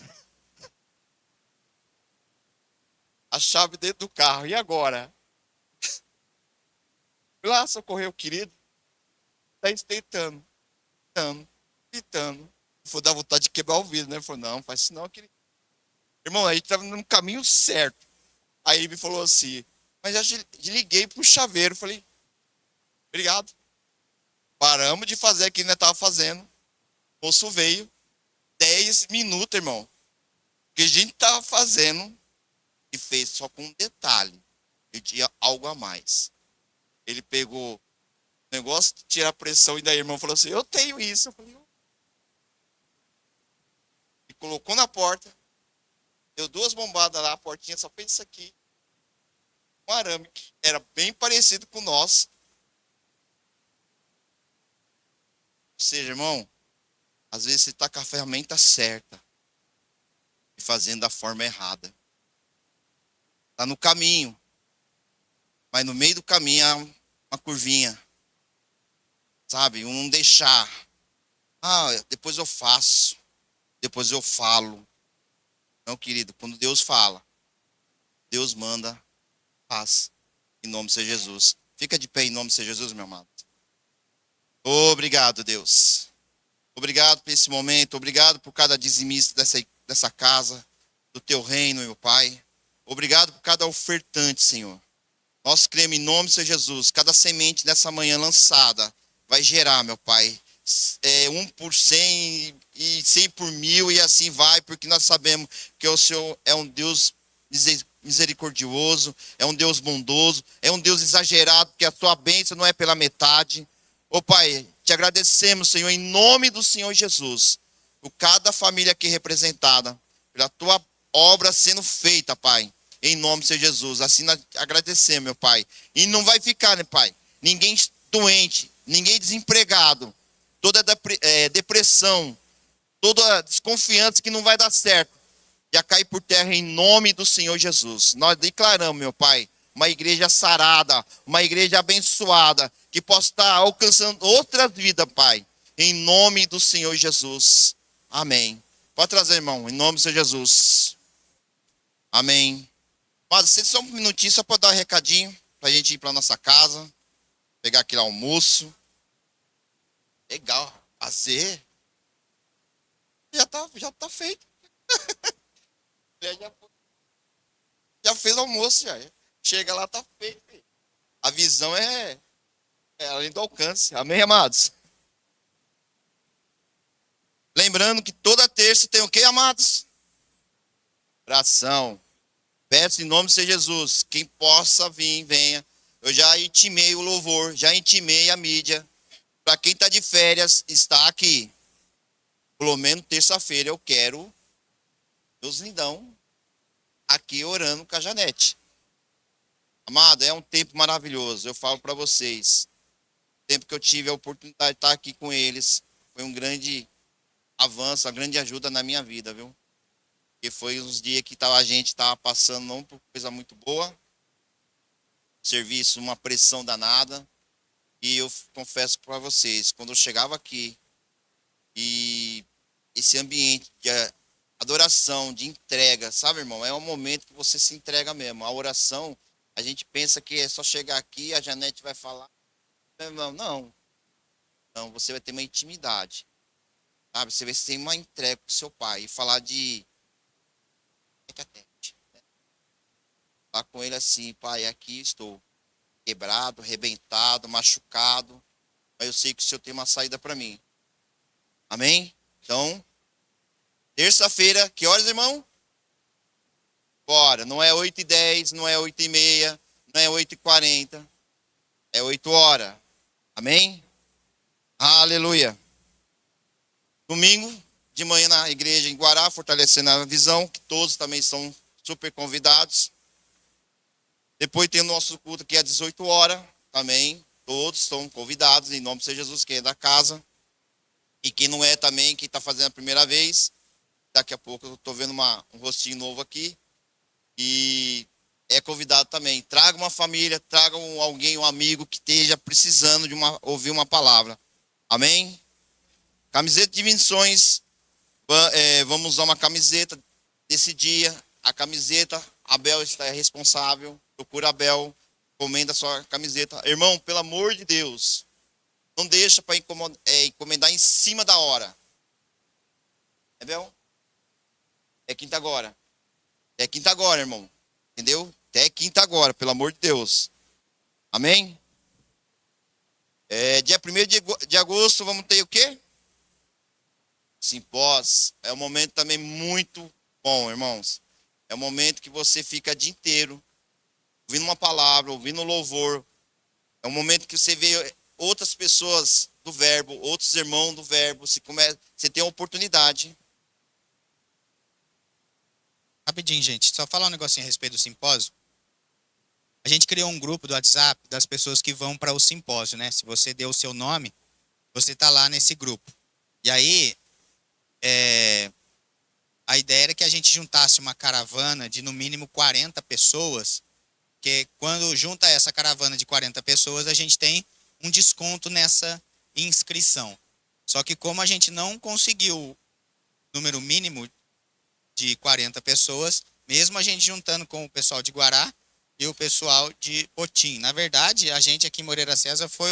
Speaker 2: chave dentro do carro. E agora? Fui lá socorrer o querido. Tá tentando, gritando. Vou dar vontade de quebrar o vidro, né? Ele falou, não, faz isso não, querido. Irmão, a gente tava no caminho certo. Aí ele me falou assim, mas eu já liguei pro chaveiro. Falei, obrigado. Paramos de fazer aquilo que nós tava fazendo. O moço veio, 10 minutos, irmão. O que a gente tava fazendo e fez só com um detalhe. Ele tinha algo a mais. Ele pegou o negócio de tirar a pressão e daí o irmão falou assim, eu tenho isso. Eu falei, e colocou na porta, deu 2 bombadas lá, a portinha só fez isso aqui. Um arame que era bem parecido com o nosso. Ou seja, irmão, às vezes você está com a ferramenta certa e fazendo da forma errada. Está no caminho, mas no meio do caminho há uma curvinha. Sabe? Um deixar. Ah, depois eu faço. Depois eu falo. Não, querido, quando Deus fala, Deus manda, faz. Em nome de Jesus. Fica de pé em nome de Jesus, meu amado. Obrigado, Deus. Obrigado por esse momento. Obrigado por cada dizimista dessa casa, do teu reino, meu Pai. Obrigado por cada ofertante, Senhor. Nós cremos em nome de Jesus. Cada semente dessa manhã lançada vai gerar, meu Pai, 1 por 100 e 100 por 1000 e assim vai, porque nós sabemos que o Senhor é um Deus misericordioso, é um Deus bondoso, é um Deus exagerado, porque a sua bênção não é pela metade. Ô Pai, te agradecemos, Senhor, em nome do Senhor Jesus, por cada família aqui representada, pela tua obra sendo feita, Pai, em nome do Senhor Jesus. Assim nós agradecemos, meu Pai. E não vai ficar, né, Pai? Ninguém doente, ninguém desempregado, toda depressão, toda desconfiança que não vai dar certo, já cair por terra em nome do Senhor Jesus. Nós declaramos, meu Pai, uma igreja sarada, uma igreja abençoada, que possa estar alcançando outras vidas, Pai, em nome do Senhor Jesus. Amém. Pode trazer, irmão, em nome do Senhor Jesus. Amém. Mas você só um minutinho, só para dar um recadinho, para a gente ir para nossa casa, pegar aquele almoço. Legal, fazer. Já tá feito. Já fez almoço, já. Chega lá, tá feito. A visão é além do alcance. Amém, amados? Lembrando que toda terça tem o quê, amados? Oração. Peço em nome de Jesus, quem possa vir, venha. Eu já intimei o louvor, já intimei a mídia. Para quem está de férias, está aqui. Pelo menos terça-feira eu quero Deus lindão aqui orando com a Janete. Amado, é um tempo maravilhoso. Eu falo para vocês. tempo que eu tive a oportunidade de estar aqui com eles, foi um grande avanço, uma grande ajuda na minha vida, viu? Porque foi uns dias que a gente estava passando não por coisa muito boa, serviço, uma pressão danada. E eu confesso para vocês, quando eu chegava aqui e esse ambiente de adoração, de entrega, sabe, irmão? É um momento que você se entrega mesmo. A oração, a gente pensa que é só chegar aqui, a Janete vai falar. Não, não. Não, você vai ter uma intimidade, sabe? Você vai ter uma entrega com seu pai e falar de tete a tete, né? Falar com ele assim, pai, aqui estou quebrado, arrebentado, machucado, mas eu sei que o Senhor tem uma saída para mim. Amém? Então, terça-feira, que horas, irmão? Bora, não é 8h10, não é 8h30, não é 8h40, é 8 horas. Amém? Aleluia. Domingo de manhã na igreja em Guará, fortalecendo a visão, que todos também são super convidados. Depois tem o nosso culto aqui às 18 horas, também. Todos estão convidados, em nome de Jesus, quem é da casa. E quem não é também, quem está fazendo a primeira vez. Daqui a pouco eu estou vendo um rostinho novo aqui. E é convidado também. Traga uma família, traga alguém, um amigo que esteja precisando de ouvir uma palavra. Amém? Camiseta de missões. Vamos usar uma camiseta desse dia. A camiseta, Abel está responsável. Procura Abel, encomenda a sua camiseta. Irmão, pelo amor de Deus, não deixa para encomendar em cima da hora. Abel? É quinta agora. É quinta agora, irmão. Entendeu? Até quinta agora, pelo amor de Deus. Amém? Dia 1º de agosto, vamos ter o quê? Simpós. É um momento também muito bom, irmãos. É um momento que você fica o dia inteiro ouvindo uma palavra, ouvindo louvor. É um momento que você vê outras pessoas do verbo, outros irmãos do verbo. Você tem a oportunidade.
Speaker 1: Rapidinho, gente. Só falar um negocinho a respeito do simpósio. A gente criou um grupo do WhatsApp das pessoas que vão para o simpósio, né? Se você deu o seu nome, você tá lá nesse grupo. E aí, a ideia era que a gente juntasse uma caravana de no mínimo 40 pessoas, que quando junta essa caravana de 40 pessoas, a gente tem um desconto nessa inscrição. Só que como a gente não conseguiu o número mínimo de 40 pessoas, mesmo a gente juntando com o pessoal de Guará e o pessoal de Potim. Na verdade, a gente aqui em Moreira César foi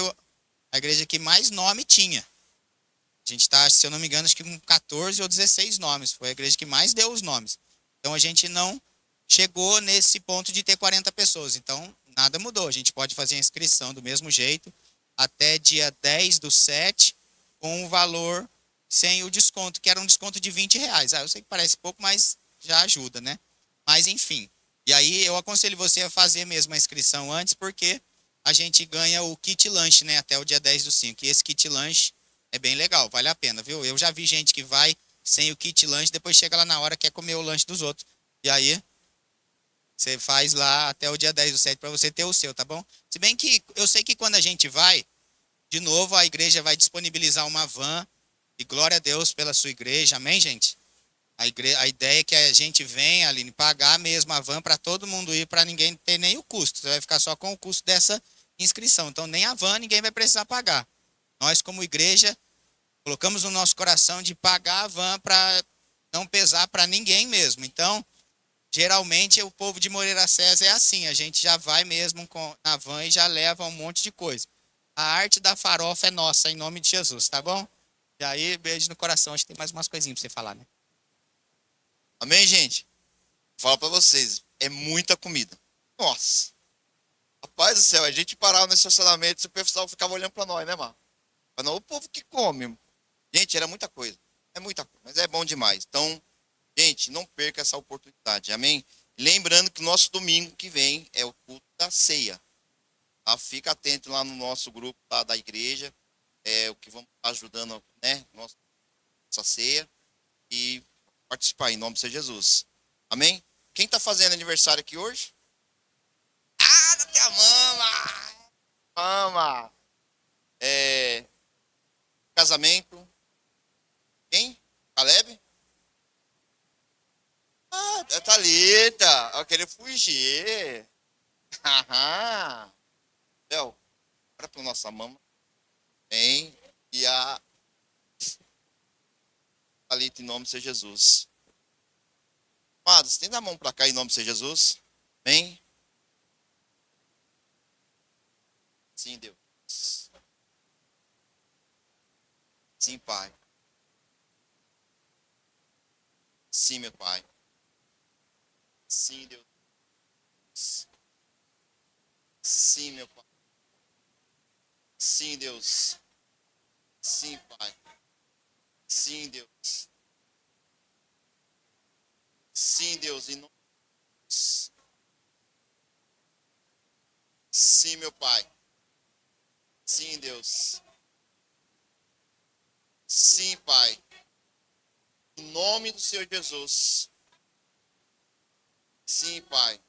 Speaker 1: a igreja que mais nome tinha. A gente está, se eu não me engano, acho que com 14 ou 16 nomes. Foi a igreja que mais deu os nomes. Então a gente não chegou nesse ponto de ter 40 pessoas. Então nada mudou. A gente pode fazer a inscrição do mesmo jeito até dia 10/7 com o valor sem o desconto, que era um desconto de R$ 20. Eu sei que parece pouco, mas já ajuda, né? Mas enfim. E aí eu aconselho você a fazer mesmo a inscrição antes, porque a gente ganha o kit lanche, né? Até o dia 10/5. E esse kit lanche é bem legal, vale a pena, viu? Eu já vi gente que vai sem o kit lanche, depois chega lá na hora quer comer o lanche dos outros. E aí você faz lá até o dia 10/7 para você ter o seu, tá bom? Se bem que eu sei que quando a gente vai, de novo a igreja vai disponibilizar uma van. E glória a Deus pela sua igreja, amém, gente? A ideia é que a gente venha, Aline, pagar mesmo a van para todo mundo ir, para ninguém ter nem o custo. Você vai ficar só com o custo dessa inscrição. Então, nem a van ninguém vai precisar pagar. Nós, como igreja, colocamos no nosso coração de pagar a van para não pesar para ninguém mesmo. Então, geralmente, o povo de Moreira César é assim. A gente já vai mesmo na van e já leva um monte de coisa. A arte da farofa é nossa, em nome de Jesus, tá bom? E aí, beijo no coração. Acho que tem mais umas coisinhas pra você falar, né?
Speaker 2: Amém, gente? Falo para vocês, é muita comida. Nossa. Rapaz do céu, a gente parava no estacionamento e o pessoal ficava olhando para nós, né, mano? Mas não o povo que come. Gente, era muita coisa. É muita coisa, mas é bom demais. Então, gente, não perca essa oportunidade, amém? Lembrando que o nosso domingo que vem é o culto da ceia. Tá? Fica atento lá no nosso grupo tá, da igreja. O que vamos estar ajudando, né? Nossa ceia. E participar em nome de Jesus. Amém? Quem está fazendo aniversário aqui hoje? Ah, da tua mama! Mama! Casamento. Quem? Caleb? Ah, é Thalita. Eu queria fugir. Aham. Léo, para pra nossa mama. Bem. E a Thalita, em nome de Jesus. Amados, estenda a mão para cá em nome de Jesus. Amém? Sim, Deus. Sim, Pai. Sim, meu Pai. Sim, Deus. Sim, meu Pai. Sim, Deus. Sim, Pai. Sim, Deus. Sim, Deus. Em nome de Jesus. Sim, meu Pai. Sim, Deus. Sim, Pai. Em nome do Senhor Jesus. Sim, Pai.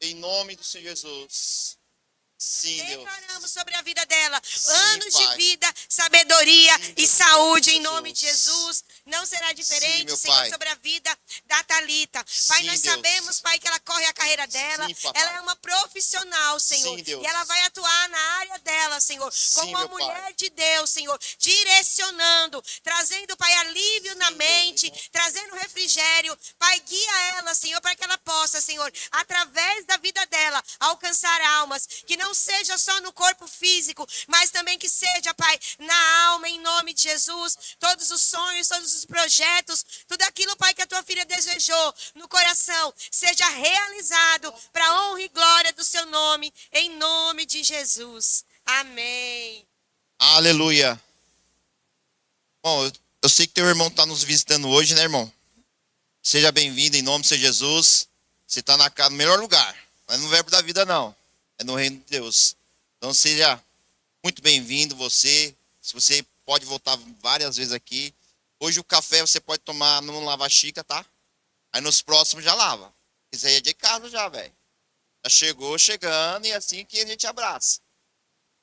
Speaker 2: Em nome do Senhor Jesus. Sim, Deus.
Speaker 3: Declaramos sobre a vida dela
Speaker 2: Sim,
Speaker 3: anos de
Speaker 2: Pai.
Speaker 3: vida, sabedoria
Speaker 2: Sim,
Speaker 3: e
Speaker 2: Deus.
Speaker 3: saúde em
Speaker 2: Jesus.
Speaker 3: nome de Jesus. Não será
Speaker 2: Sim,
Speaker 3: diferente,
Speaker 2: meu
Speaker 3: Senhor,
Speaker 2: Pai.
Speaker 3: sobre a vida da Thalita. Pai,
Speaker 2: Sim,
Speaker 3: nós
Speaker 2: Deus.
Speaker 3: sabemos, Pai, que ela corre a carreira dela.
Speaker 2: Sim, papai.
Speaker 3: Ela é uma profissional, Senhor.
Speaker 2: Sim, Deus.
Speaker 3: E ela vai atuar na área dela, Senhor,
Speaker 2: Sim,
Speaker 3: como uma
Speaker 2: meu Pai.
Speaker 3: mulher de Deus, Senhor, direcionando, trazendo, Pai, alívio na
Speaker 2: Deus,
Speaker 3: mente,
Speaker 2: irmão.
Speaker 3: trazendo refrigério. Pai, guia ela, Senhor, para que ela possa, Senhor, através da vida dela, alcançar almas, que não seja só no corpo físico, mas também que seja, Pai, na alma, em nome de Jesus. Todos os sonhos, todos os projetos, tudo aquilo, Pai, que a tua filha desejou no coração, seja realizado para a honra e glória do seu nome, em nome de Jesus. Amém.
Speaker 2: Aleluia. Bom, eu sei que teu irmão está nos visitando hoje, né, irmão? Seja bem-vindo em nome de Jesus. Você está no melhor lugar. Não é no verbo da vida, não. É no reino de Deus. Então seja muito bem-vindo você. Se você pode voltar várias vezes aqui. Hoje o café você pode tomar no lava-xícara, tá? Aí nos próximos já lava. Isso aí é de casa já, velho. Já chegou chegando e é assim que a gente abraça.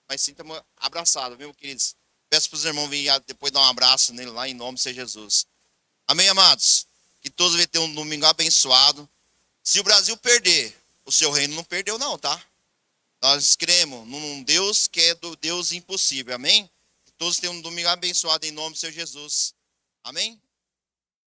Speaker 2: Mas sinta-me abraçado, viu, queridos? Peço para os irmãos virem depois dar um abraço nele lá em nome de Jesus. Amém, amados? Que todos venham ter um domingo abençoado. Se o Brasil perder, o seu reino não perdeu não, tá? Nós cremos num Deus que é do Deus impossível, amém? Que todos tenham um domingo abençoado em nome do Senhor Jesus. Amém?